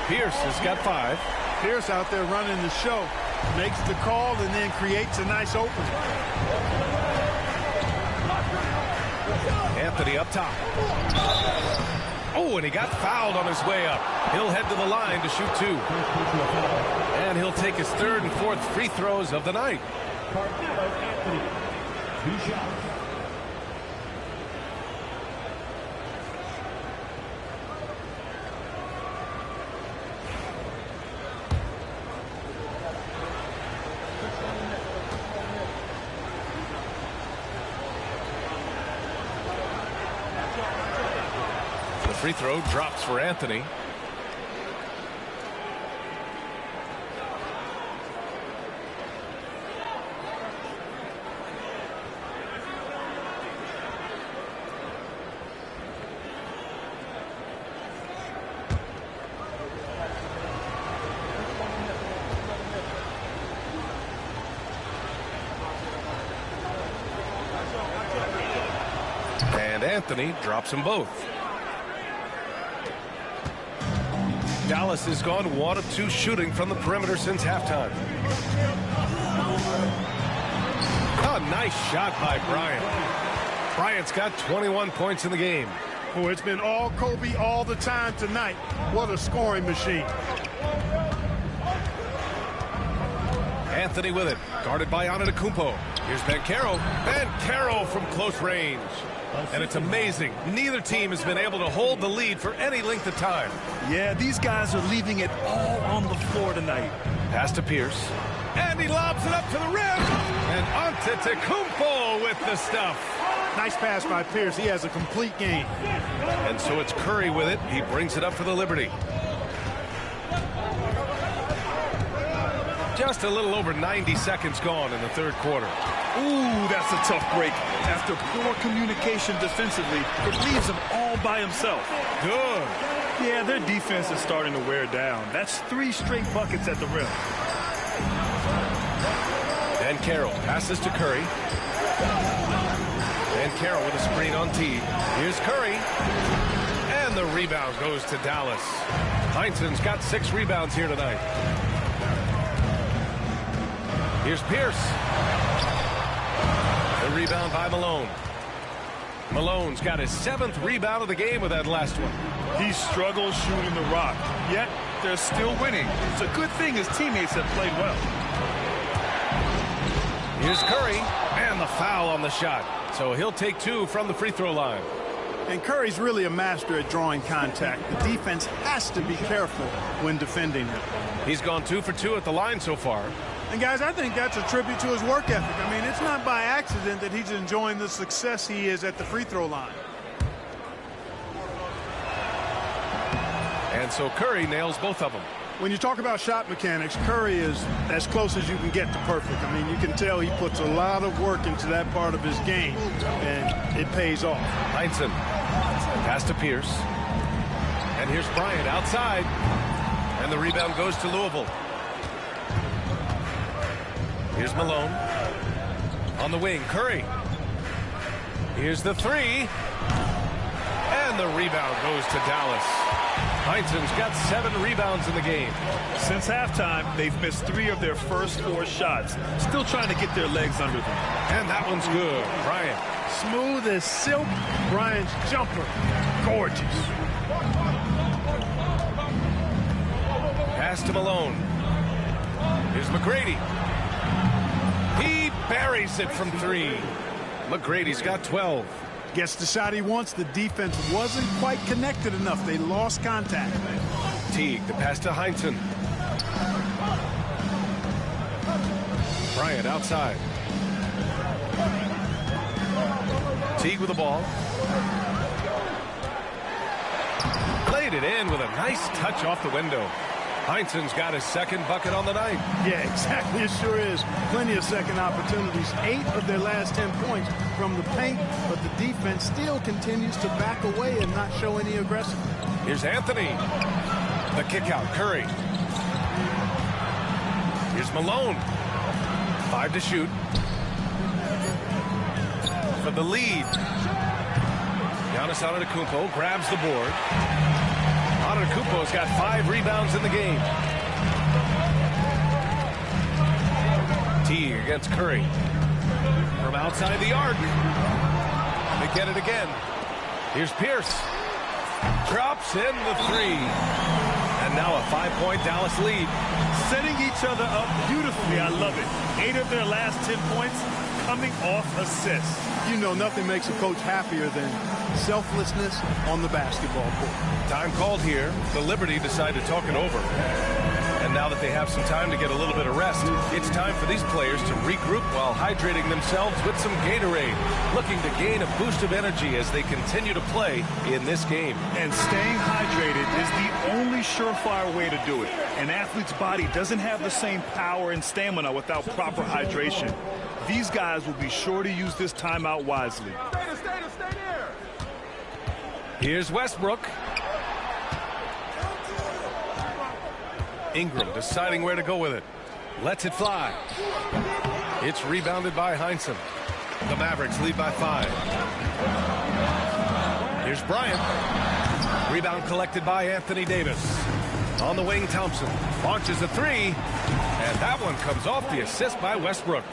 Pierce has got 5. Pierce out there running the show. Makes the call and then creates a nice opening. Anthony up top. Oh, and he got fouled on his way up. He'll head to the line to shoot 2. And he'll take his 3rd and 4th free throws of the night. Anthony, 2 shots. Free throw drops for Anthony. And Anthony drops them both. Dallas has gone 1 of 2 shooting from the perimeter since halftime. A nice shot by Bryant. Bryant's got 21 points in the game. Oh, it's been all Kobe all the time tonight. What a scoring machine. Anthony with it, guarded by Antetokounmpo. Here's Banchero. Banchero from close range. And it's amazing. Neither team has been able to hold the lead for any length of time. Yeah, these guys are leaving it all on the floor tonight. Pass to Pierce. And he lobs it up to the rim. And Antetokounmpo with the stuff. Nice pass by Pierce. He has a complete game. And so it's Curry with it. He brings it up for the Liberty. Just a little over 90 seconds gone in the 3rd quarter. Ooh, that's a tough break. After poor communication defensively, it leaves him all by himself. Good. Yeah, their defense is starting to wear down. That's 3 straight buckets at the rim. Banchero passes to Curry. Banchero with a screen on Teague. Here's Curry. And the rebound goes to Dallas. Heinsohn's got 6 rebounds here tonight. Here's Pierce. The rebound by Malone. Malone's got his 7th rebound of the game with that last one. He struggles shooting the rock, yet they're still winning. It's a good thing his teammates have played well. Here's Curry, and the foul on the shot. So he'll take 2 from the free throw line. And Curry's really a master at drawing contact. The defense has to be careful when defending him. He's gone 2 for 2 at the line so far. And, guys, I think that's a tribute to his work ethic. I mean, it's not by accident that he's enjoying the success he is at the free throw line. And so Curry nails both of them. When you talk about shot mechanics, Curry is as close as you can get to perfect. I mean, you can tell he puts a lot of work into that part of his game, and it pays off. Heinsohn. Pass to Pierce. And here's Bryant outside. And the rebound goes to Louisville. Here's Malone. On the wing, Curry. Here's the 3. And the rebound goes to Dallas. Heinsohn's got 7 rebounds in the game. Since halftime, they've missed 3 of their first 4 shots. Still trying to get their legs under them. And that one's good. Bryant. Smooth as silk. Bryant's jumper. Gorgeous. Pass to Malone. Here's McGrady. He buries it from 3. McGrady's got 12. Gets the shot he wants. The defense wasn't quite connected enough. They lost contact. Teague, the pass to Heinsohn. Bryant outside. Teague with the ball. Played it in with a nice touch off the window. Heinsohn's got his second bucket on the night. Yeah, exactly. It sure is. Plenty of second opportunities. 8 of their last 10 points from the paint, but the defense still continues to back away and not show any aggression. Here's Anthony. The kick out. Curry. Here's Malone. 5 to shoot. For the lead. Giannis Antetokounmpo grabs the board. Antetokounmpo's got 5 rebounds in the game. Teague against Curry. From outside the arc. They get it again. Here's Pierce. Drops in the 3. And now a 5-point Dallas lead. Setting each other up beautifully. I love it. 8 of their last 10 points coming off assists. You know, nothing makes a coach happier than selflessness on the basketball court. Time called here. The Liberty decide to talk it over. And now that they have some time to get a little bit of rest, it's time for these players to regroup while hydrating themselves with some Gatorade, looking to gain a boost of energy as they continue to play in this game. And staying hydrated is the only surefire way to do it. An athlete's body doesn't have the same power and stamina without proper hydration. These guys will be sure to use this timeout wisely. Stay there. Here's Westbrook. Ingram deciding where to go with it. Lets it fly. It's rebounded by Heinsohn. The Mavericks lead by 5. Here's Bryant. Rebound collected by Anthony Davis. On the wing, Thompson launches a 3. And that one comes off the assist by Westbrook.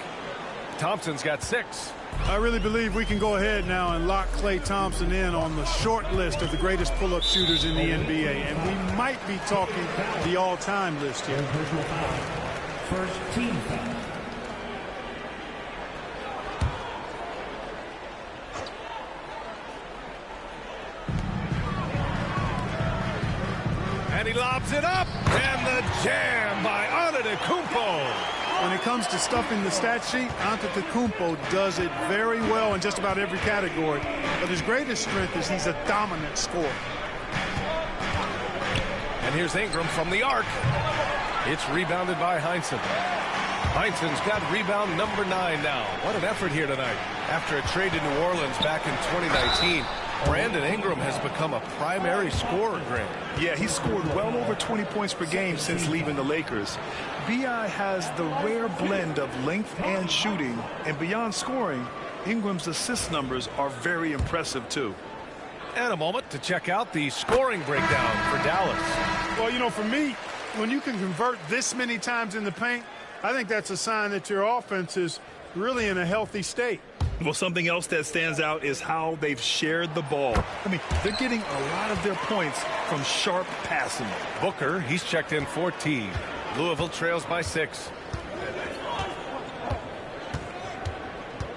Thompson's got 6. I really believe we can go ahead now and lock Klay Thompson in on the short list of the greatest pull-up shooters in the NBA. And we might be talking the all-time list here. First team foul. And he lobs it up. And the jam by Antetokounmpo. When it comes to stuffing the stat sheet, Antetokounmpo does it very well in just about every category. But his greatest strength is he's a dominant scorer. And here's Ingram from the arc. It's rebounded by Heinsohn. Heinsohn's got rebound number 9 now. What an effort here tonight. After a trade to New Orleans back in 2019, Brandon Ingram has become a primary scorer, Grant. Yeah, he's scored well over 20 points per game since leaving the Lakers. B.I. has the rare blend of length and shooting, and beyond scoring, Ingram's assist numbers are very impressive, too. And a moment to check out the scoring breakdown for Dallas. Well, you know, for me, when you can convert this many times in the paint, I think that's a sign that your offense is really in a healthy state. Well, something else that stands out is how they've shared the ball. I mean, they're getting a lot of their points from sharp passing. Booker, he's checked in 14. Louisville trails by 6.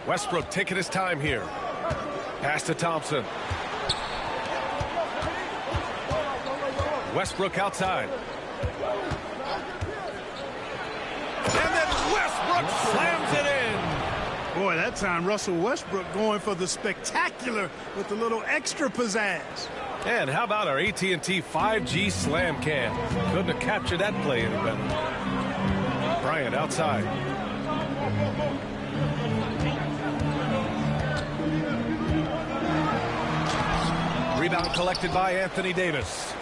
Westbrook taking his time here. Pass to Thompson. Westbrook outside. And then Westbrook slams it in. Boy, that time Russell Westbrook going for the spectacular with a little extra pizzazz. And how about our AT&T 5G slam cam? Couldn't have captured that play any better. Bryant outside. Rebound collected by Anthony Davis.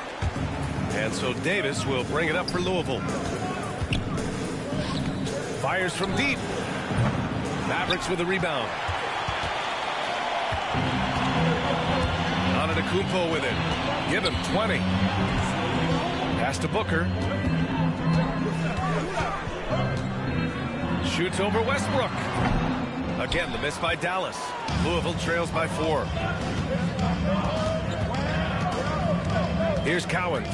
And so Davis will bring it up for Louisville. Fires from deep. Mavericks with a rebound. Antetokounmpo with it. Give him 20. Pass to Booker. Shoots over Westbrook. Again, the miss by Dallas. Louisville trails by 4. Here's Cowens.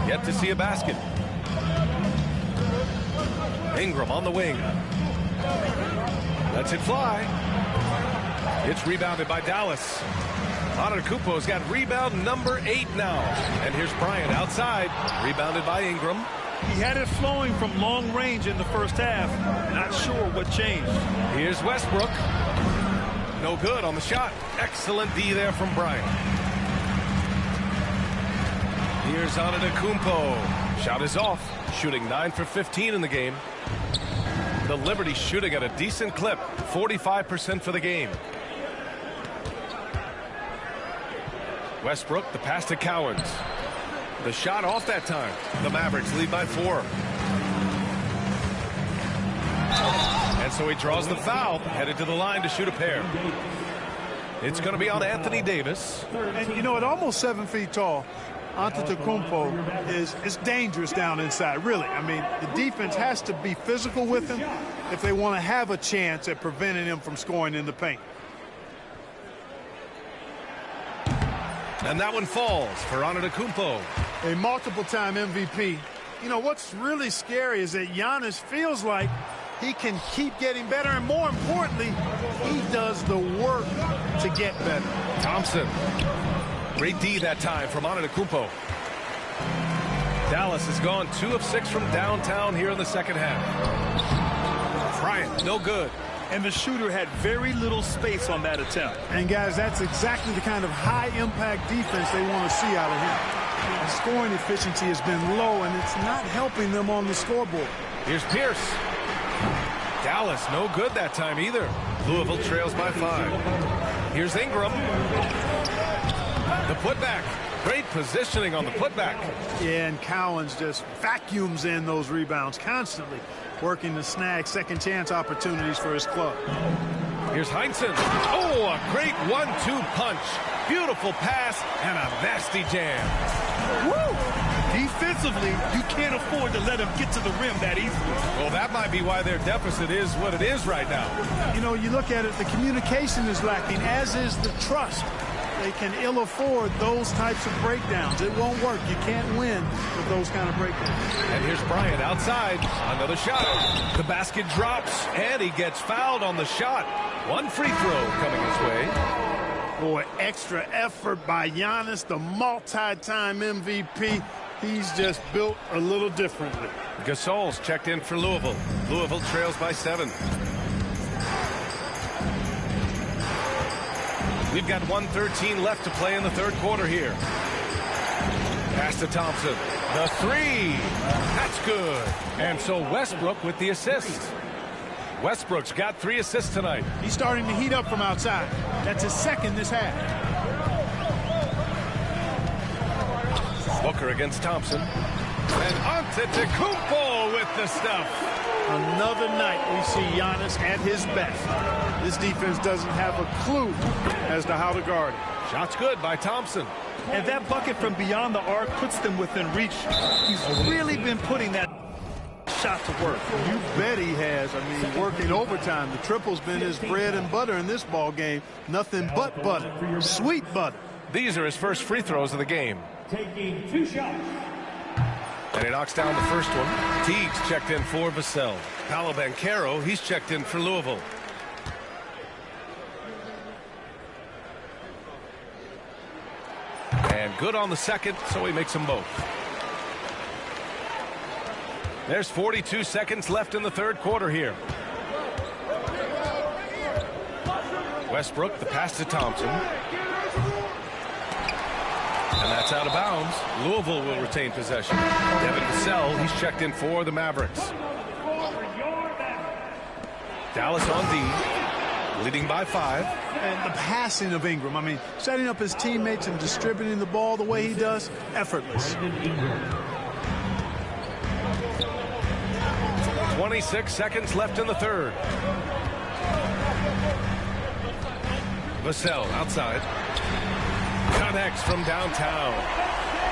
Yet to see a basket. Ingram on the wing. Lets it fly. It's rebounded by Dallas. Antetokounmpo's got rebound number 8 now. And here's Bryant outside. Rebounded by Ingram. He had it flowing from long range in the first half. Not sure what changed. Here's Westbrook. no good on the shot. Excellent D there from Bryant. Here's Antetokounmpo. Shot is off. Shooting 9 for 15 in the game. The Liberty shooting at a decent clip. 45% for the game. Westbrook, the pass to Cowens. The shot off that time. The Mavericks lead by 4. And so he draws the foul, headed to the line to shoot a pair. It's going to be on Anthony Davis. And, you know, at almost 7 feet tall, Antetokounmpo is dangerous down inside, really. I mean, the defense has to be physical with him if they want to have a chance at preventing him from scoring in the paint. And that one falls for Antetokounmpo. A multiple-time MVP. You know, what's really scary is that Giannis feels like he can keep getting better, and more importantly, he does the work to get better. Thompson. Great D that time from Antetokounmpo. Dallas has gone 2 of 6 from downtown here in the second half. Bryant, no good. And the shooter had very little space on that attempt. And, guys, that's exactly the kind of high-impact defense they want to see out of him. The scoring efficiency has been low, and it's not helping them on the scoreboard. Here's Pierce. Dallas, no good that time either. Louisville trails by 5. Here's Ingram. The putback. Great positioning on the putback. Yeah, and Cowens just vacuums in those rebounds constantly, working to snag second chance opportunities for his club. Here's Heinsohn. Oh, a great 1-2 punch. Beautiful pass and a nasty jam. Woo! Defensively, you can't afford to let him get to the rim that easily. Well, that might be why their deficit is what it is right now. You know, you look at it, the communication is lacking, as is the trust. They can ill afford those types of breakdowns. It won't work. You can't win with those kind of breakdowns. And here's Bryant outside. Another shot. The basket drops, and he gets fouled on the shot. One free throw coming his way. Boy, extra effort by Giannis, the multi-time MVP. He's just built a little differently. Gasol's checked in for Louisville. Louisville trails by 7. We've got 1:13 left to play in the third quarter here. Pass to Thompson. The 3. That's good. And so Westbrook with the assist. Westbrook's got 3 assists tonight. He's starting to heat up from outside. That's his second this half. Booker against Thompson. And Antetokounmpo with the stuff. Another night we see Giannis at his best. This defense doesn't have a clue as to how to guard it. Shot's good by Thompson. And that bucket from beyond the arc puts them within reach. He's really been putting that shot to work. You bet he has. I mean, working overtime. The triple's been his bread and butter in this ball game. Nothing but butter. Sweet butter. These are his first free throws of the game. Taking 2 shots. And he knocks down the first one. Teague's checked in for Vassell. Paolo Banchero, he's checked in for Louisville. And good on the second, so he makes them both. There's 42 seconds left in the third quarter here. Westbrook, the pass to Thompson. And that's out of bounds. Louisville will retain possession. Devin Vassell, he's checked in for the Mavericks. Dallas on D, leading by 5. And the passing of Ingram, I mean, setting up his teammates and distributing the ball the way he does, effortless. 26 seconds left in the third. Vassell outside. Connects from downtown.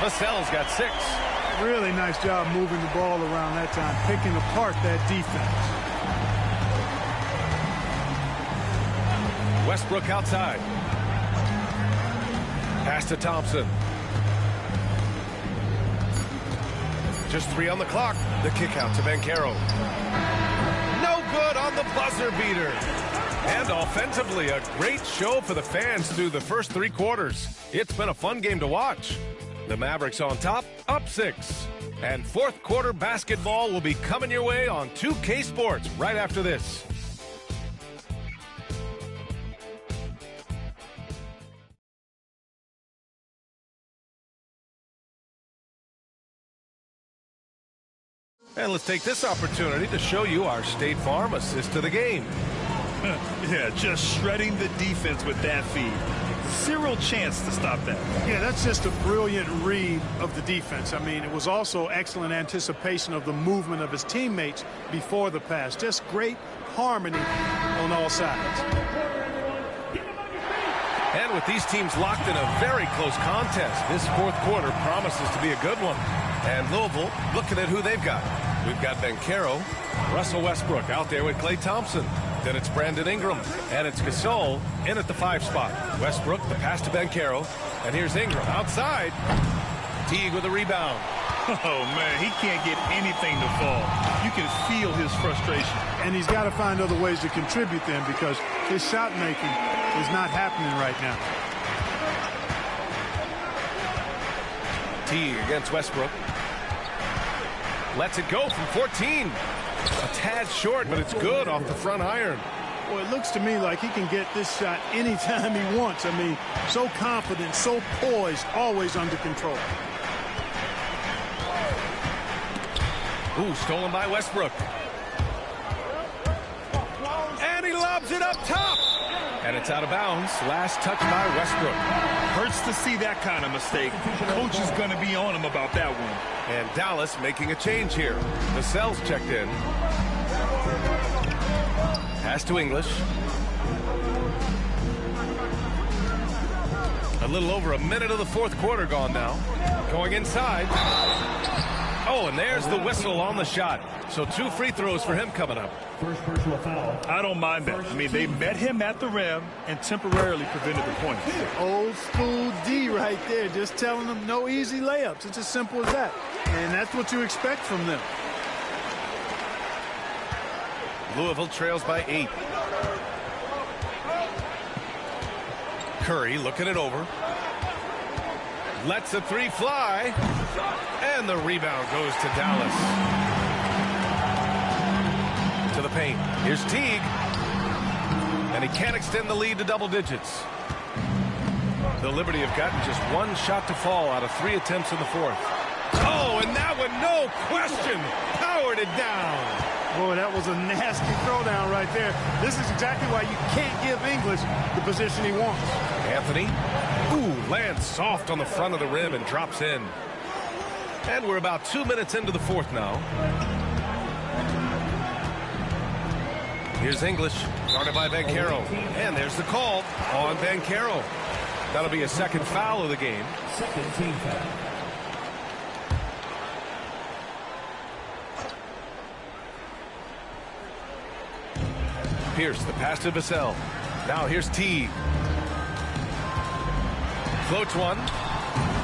Vassell's got 6. Really nice job moving the ball around that time, picking apart that defense. Westbrook outside. Pass to Thompson. Just 3 on the clock. The kick out to Banchero. No good on the buzzer beater. And offensively, a great show for the fans through the first 3 quarters. It's been a fun game to watch. The Mavericks on top, up 6. And fourth quarter basketball will be coming your way on 2K Sports right after this. And let's take this opportunity to show you our State Farm assist to the game. Yeah, just shredding the defense with that feed. Zero chance to stop that. Yeah, that's just a brilliant read of the defense. I mean, it was also excellent anticipation of the movement of his teammates before the pass. Just great harmony on all sides. And with these teams locked in a very close contest, this fourth quarter promises to be a good one. And Louisville looking at who they've got. We've got Banchero, Russell Westbrook out there with Klay Thompson. Then it's Brandon Ingram, and it's Gasol in at the 5 spot. Westbrook, the pass to Banchero, and here's Ingram outside. Teague with a rebound. Oh, man, he can't get anything to fall. You can feel his frustration. And he's got to find other ways to contribute then because his shot making is not happening right now. Teague against Westbrook. Lets it go from 14. A tad short, but it's good off the front iron. Well, it looks to me like he can get this shot anytime he wants. I mean, so confident, so poised, always under control. Ooh, stolen by Westbrook. And he lobs it up top. And it's out of bounds. Last touch by Westbrook. Hurts to see that kind of mistake. Coach is going to be on him about that one. And Dallas making a change here. Vassell's checked in. Pass to English. A little over a minute of the fourth quarter gone now. Going inside. Oh, and there's the whistle on the shot. So 2 free throws for him coming up. First personal foul. I don't mind that. I mean, they met him at the rim and temporarily prevented the point. Old school D right there, just telling them no easy layups. It's as simple as that. And that's what you expect from them. Louisville trails by 8. Curry looking it over. Lets the 3 fly. And the rebound goes to Dallas. To the paint. Here's Teague. And he can't extend the lead to double digits. The Liberty have gotten just 1 shot to fall out of 3 attempts in the fourth. Oh, and that one, no question, powered it down. Boy, that was a nasty throwdown right there. This is exactly why you can't give English the position he wants. Anthony, lands soft on the front of the rim and drops in. And we're about 2 minutes into the fourth now. Here's English, guarded by Banchero. And there's the call on Banchero. That'll be a second foul of the game. Second team foul. Pierce, the pass to Vassell. Now here's Teague. Floats one.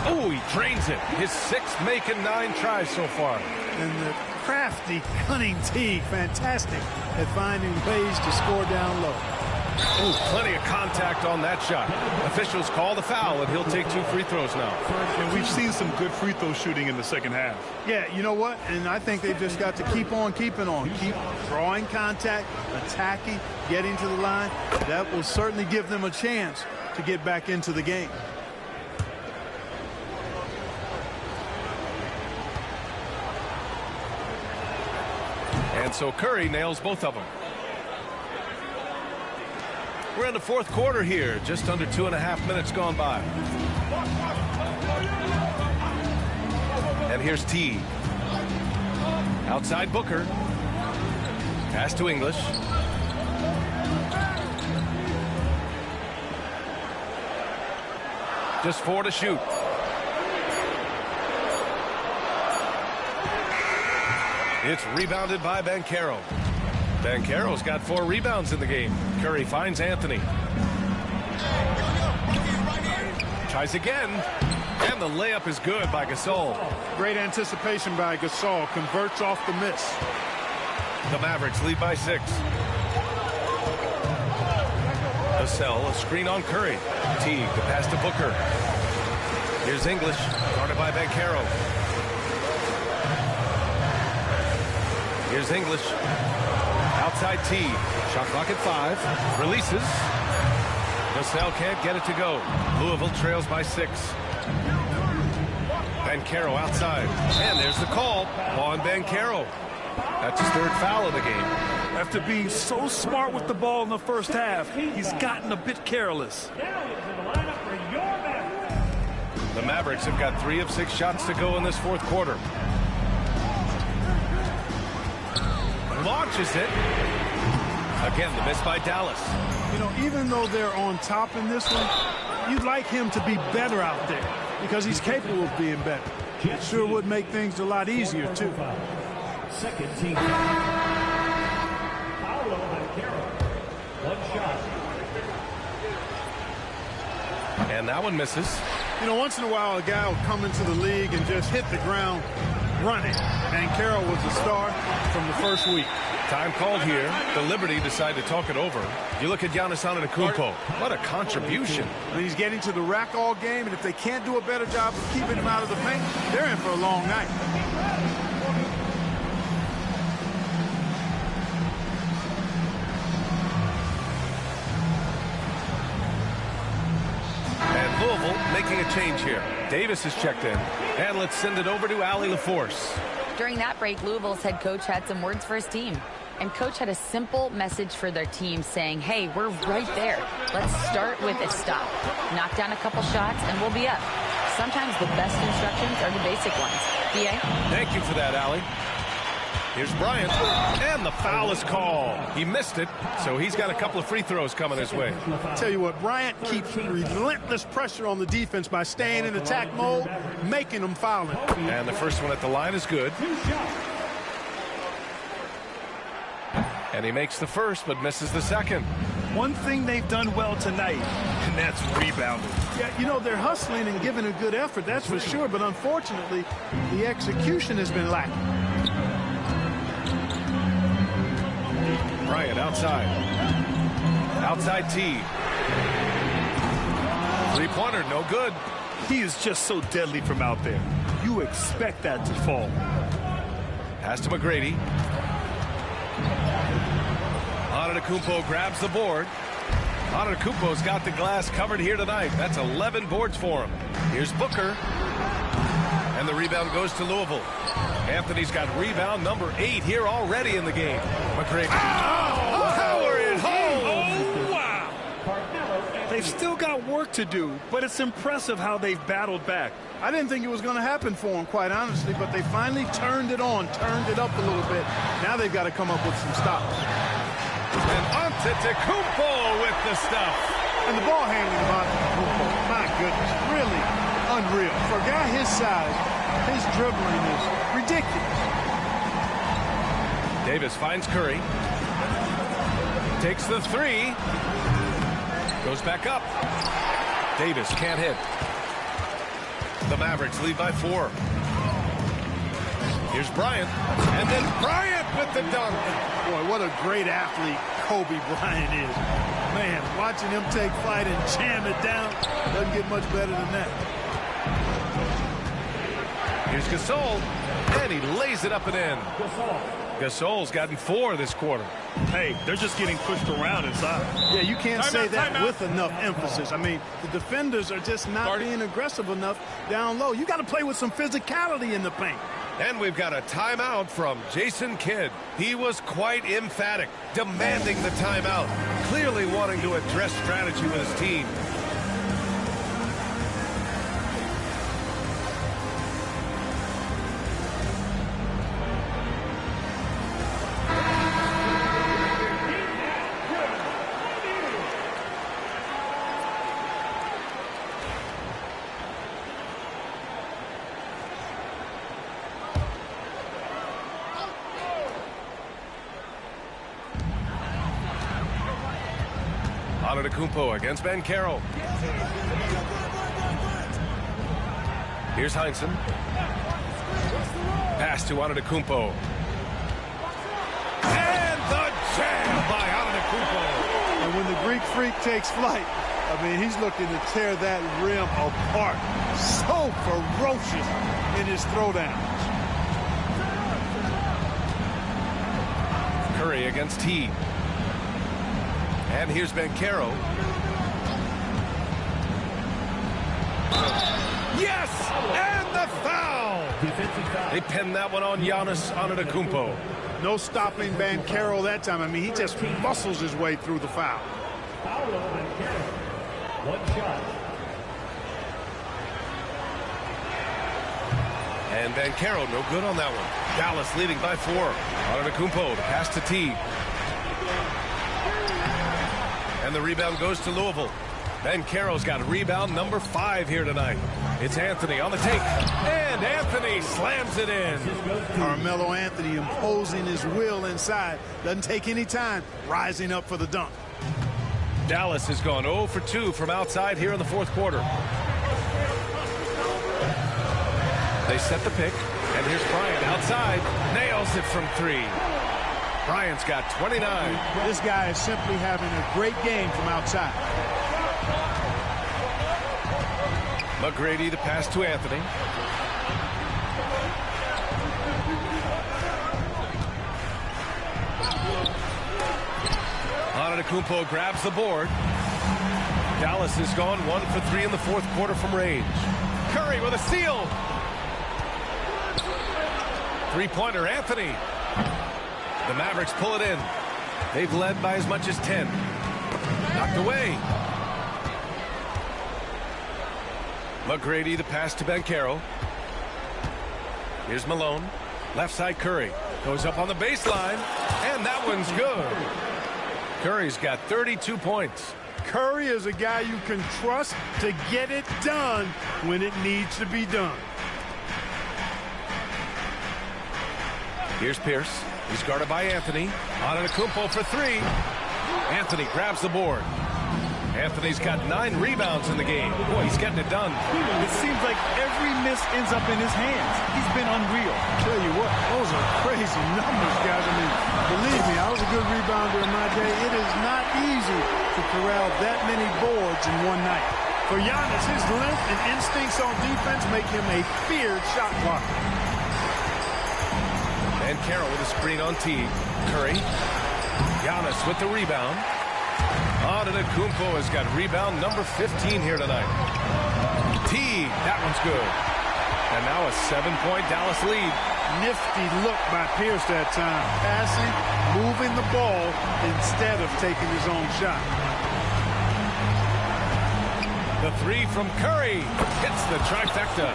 Oh, he drains it. His 6th make and 9 tries so far. And the crafty, cunning Teague, fantastic at finding ways to score down low. Ooh, plenty of contact on that shot. Officials call the foul, and he'll take 2 free throws now. And we've seen some good free throw shooting in the second half. Yeah, you know what? And I think they've just got to keep on keeping on. Keep drawing contact, attacking, getting to the line. That will certainly give them a chance to get back into the game. And so Curry nails both of them. We're in the fourth quarter here, just under 2.5 minutes gone by. And here's Teague. Outside Booker. Pass to English. Just 4 to shoot. It's rebounded by Banchero. Banchero's got 4 rebounds in the game. Curry finds Anthony. Tries again. And the layup is good by Gasol. Great anticipation by Gasol. Converts off the miss. The Mavericks lead by 6. Vassell, a screen on Curry. Teague, the pass to Booker. Here's English, guarded by Banchero. Here's English. Outside Teague. Shot clock at 5. Releases. Vassell can't get it to go. Louisville trails by 6. Banchero outside. And there's the call on Banchero. That's his third foul of the game. After being so smart with the ball in the first half, he's gotten a bit careless. The Mavericks have got 3 of 6 shots to go in this fourth quarter. Launches it. Again, the miss by Dallas. You know, even though they're on top in this one, you'd like him to be better out there because he's capable of being better. It sure would make things a lot easier, too. Second team. Paolo Banchero. 1 shot. And that one misses. You know, once in a while, a guy will come into the league and just hit the ground running. Banchero was the star from the first week. Time called here. The Liberty decide to talk it over. You look at Giannis Antetokounmpo. What a contribution. But he's getting to the rack all game, and if they can't do a better job of keeping him out of the paint, they're in for a long night. And Louisville making a change here. Davis is checked in. And let's send it over to Allie LaForce. During that break, Louisville's head coach had some words for his team. And coach had a simple message for their team saying, hey, we're right there. Let's start with a stop. Knock down a couple shots and we'll be up. Sometimes the best instructions are the basic ones. B.A.? Thank you for that, Allie. Here's Bryant, and the foul is called. He missed it, so he's got a couple of free throws coming his way. Tell you what, Bryant keeps relentless pressure on the defense by staying in attack mode, making them foul him. And the first one at the line is good. And he makes the first, but misses the second. One thing they've done well tonight, and that's rebounding. Yeah, you know, they're hustling and giving a good effort, that's for sure, but unfortunately, the execution has been lacking. Bryant outside. Outside T. Three-pointer, no good. He is just so deadly from out there. You expect that to fall. Pass to McGrady. Antetokounmpo grabs the board. Antetokounmpo's got the glass covered here tonight. That's 11 boards for him. Here's Booker. And the rebound goes to Louisville. Anthony's got rebound number 8 here already in the game. McGrady. Oh, power it home. Oh, wow. They've still got work to do, but it's impressive how they've battled back. I didn't think it was going to happen for them, quite honestly, but they finally turned it on, turned it up a little bit. Now they've got to come up with some stops. And Antetokounmpo with the stuff. And the ball handling of Antetokounmpo, my goodness, really unreal. For a guy his size, his dribbling is ridiculous. Davis finds Curry. Takes the 3. Goes back up. Davis can't hit. The Mavericks lead by 4. Here's Bryant. And then Bryant with the dunk. Boy, what a great athlete Kobe Bryant is. Man, watching him take flight and jam it down doesn't get much better than that. Here's Gasol, and he lays it up and in. Gasol's gotten 4 this quarter. Hey, they're just getting pushed around inside. Yeah, you can't say that with enough emphasis. I mean, the defenders are just not being aggressive enough down low. You got to play with some physicality in the paint. And we've got a timeout from Jason Kidd. He was quite emphatic, demanding the timeout, clearly wanting to address strategy with his team. Antetokounmpo against Banchero. Here's Heinsohn. Pass to Antetokounmpo. And the jam by Antetokounmpo. And when the Greek Freak takes flight, I mean, he's looking to tear that rim apart. So ferocious in his throwdown. Curry against T. And here's Banchero. Yes! And the foul. They pinned that one on Giannis Antetokounmpo. No stopping Banchero that time. I mean, he just muscles his way through the foul. One shot. And Banchero, no good on that one. Dallas leading by 4. Antetokounmpo, the pass to T. And the rebound goes to Louisville. Banchero's got rebound number 5 here tonight. It's Anthony on the take. And Anthony slams it in. Carmelo Anthony imposing his will inside. Doesn't take any time. Rising up for the dunk. Dallas has gone 0 for 2 from outside here in the fourth quarter. They set the pick. And here's Bryant outside. Nails it from 3. Bryant's got 29. This guy is simply having a great game from outside. McGrady, the pass to Anthony. Antetokounmpo grabs the board. Dallas has gone 1 for 3 in the fourth quarter from range. Curry with a steal. Three-pointer, Anthony. The Mavericks pull it in. They've led by as much as 10. Knocked away. McGrady, the pass to Banchero. Here's Malone. Left side Curry. Goes up on the baseline. And that one's good. Curry's got 32 points. Curry is a guy you can trust to get it done when it needs to be done. Here's Pierce. He's guarded by Anthony. Antetokounmpo for 3. Anthony grabs the board. Anthony's got 9 rebounds in the game. Boy, he's getting it done. It seems like every miss ends up in his hands. He's been unreal. Tell you what, those are crazy numbers, guys. I mean, believe me, I was a good rebounder in my day. It is not easy to corral that many boards in one night. For Giannis, his length and instincts on defense make him a feared shot blocker. And Carroll with a screen on T. Curry. Giannis with the rebound. Antetokounmpo has got rebound number 15 here tonight. T, that one's good. And now a 7-point Dallas lead. Nifty look by Pierce that time. Passing, moving the ball instead of taking his own shot. The 3 from Curry hits the trifecta.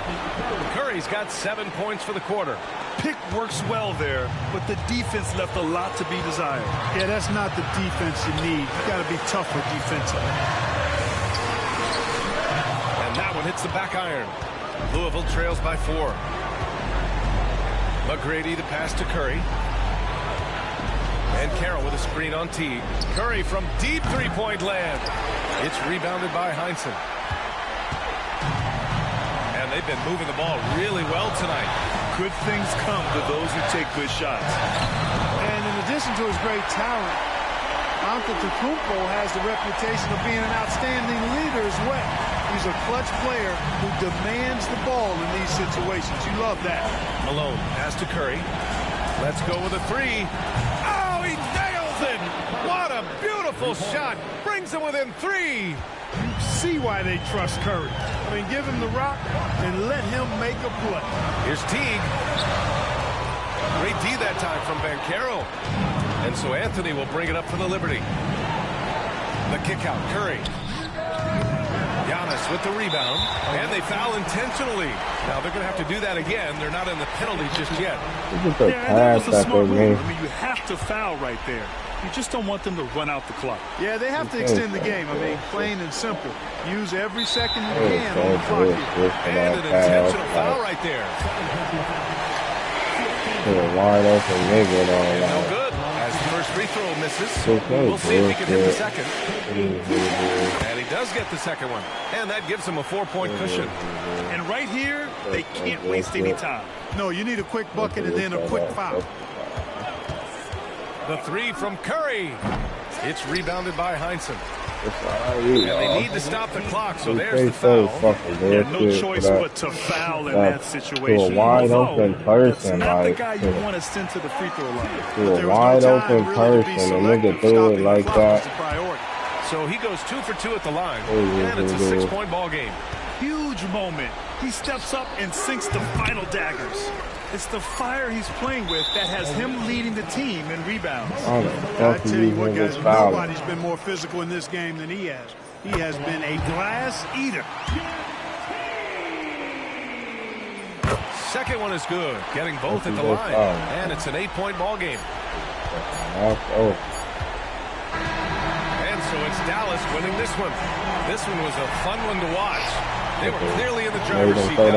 Curry's got 7 points for the quarter. Pick works well there, but the defense left a lot to be desired. Yeah, that's not the defense you need. You got to be tougher defensively. And that one hits the back iron. Louisville trails by 4. McGrady the pass to Curry. And Carroll with a screen on T. Curry from deep three-point land. It's rebounded by Heinsohn. And they've been moving the ball really well tonight. Good things come to those who take good shots. And in addition to his great talent, Antetokounmpo has the reputation of being an outstanding leader as well. He's a clutch player who demands the ball in these situations. You love that. Malone pass to Curry. Let's go with a 3. Oh, he nails it! What a beautiful shot! Brings him within 3. You see why they trust Curry. I mean, give him the rock and let him make a play. Here's Teague. Great D that time from Banchero. And so Anthony will bring it up for the Liberty. The kick out, Curry. Giannis with the rebound. And they foul intentionally. Now they're going to have to do that again. They're not in the penalty just yet. That was a smart move. I mean, you have to foul right there. You just don't want them to run out the clock. Yeah, they have to extend the game. I mean, plain and simple. Use every second you can on the clock here. And an intentional foul right there. Wide open nigga though. No good. As the first free throw misses. We'll see if he can hit the second. And he does get the second one. And that gives him a 4-point cushion. And right here, they can't waste any time. No, you need a quick bucket and then a quick foul. The 3 from Curry. It's rebounded by Heinsohn. And they need to stop the clock, so there's the foul. Yeah, no choice but to foul in that situation. To a wide open person, that's not like the guy you want to send to the free throw line. To a wide open person, and nigga do it like that. So he goes 2 for 2 at the line, and it's a 6-point ball game. huge moment. He steps up and sinks the final daggers. It's the fire he's playing with that has him leading the team in rebounds. I tell you what, guys, nobody's been more physical in this game than he has. He has been a glass eater. Second one is good, getting both at the line, and it's an 8-point ball game. And so it's Dallas winning this one. This one was a fun one to watch. They were clearly in the driver's seat. They played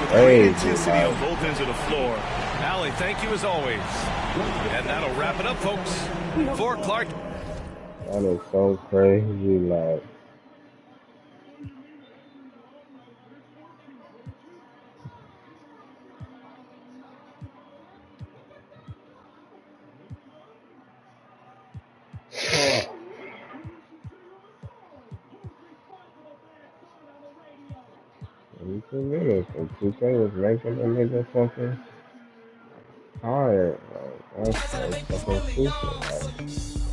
with great intensity on both ends of the floor. Allie, thank you as always. And that'll wrap it up, folks. For Clark. That is so crazy, like. Minutes and 2K was making a nigga fucking tired. Like, that's so fucking stupid.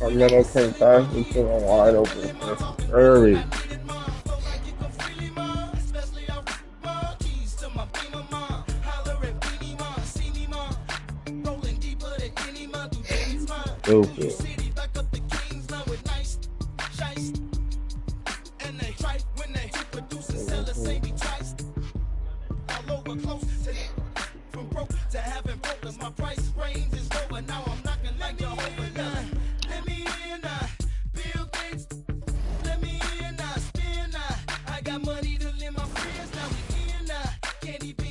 Like, Carmelo can't pass it to him wide open for Curry. Stupid. Can't even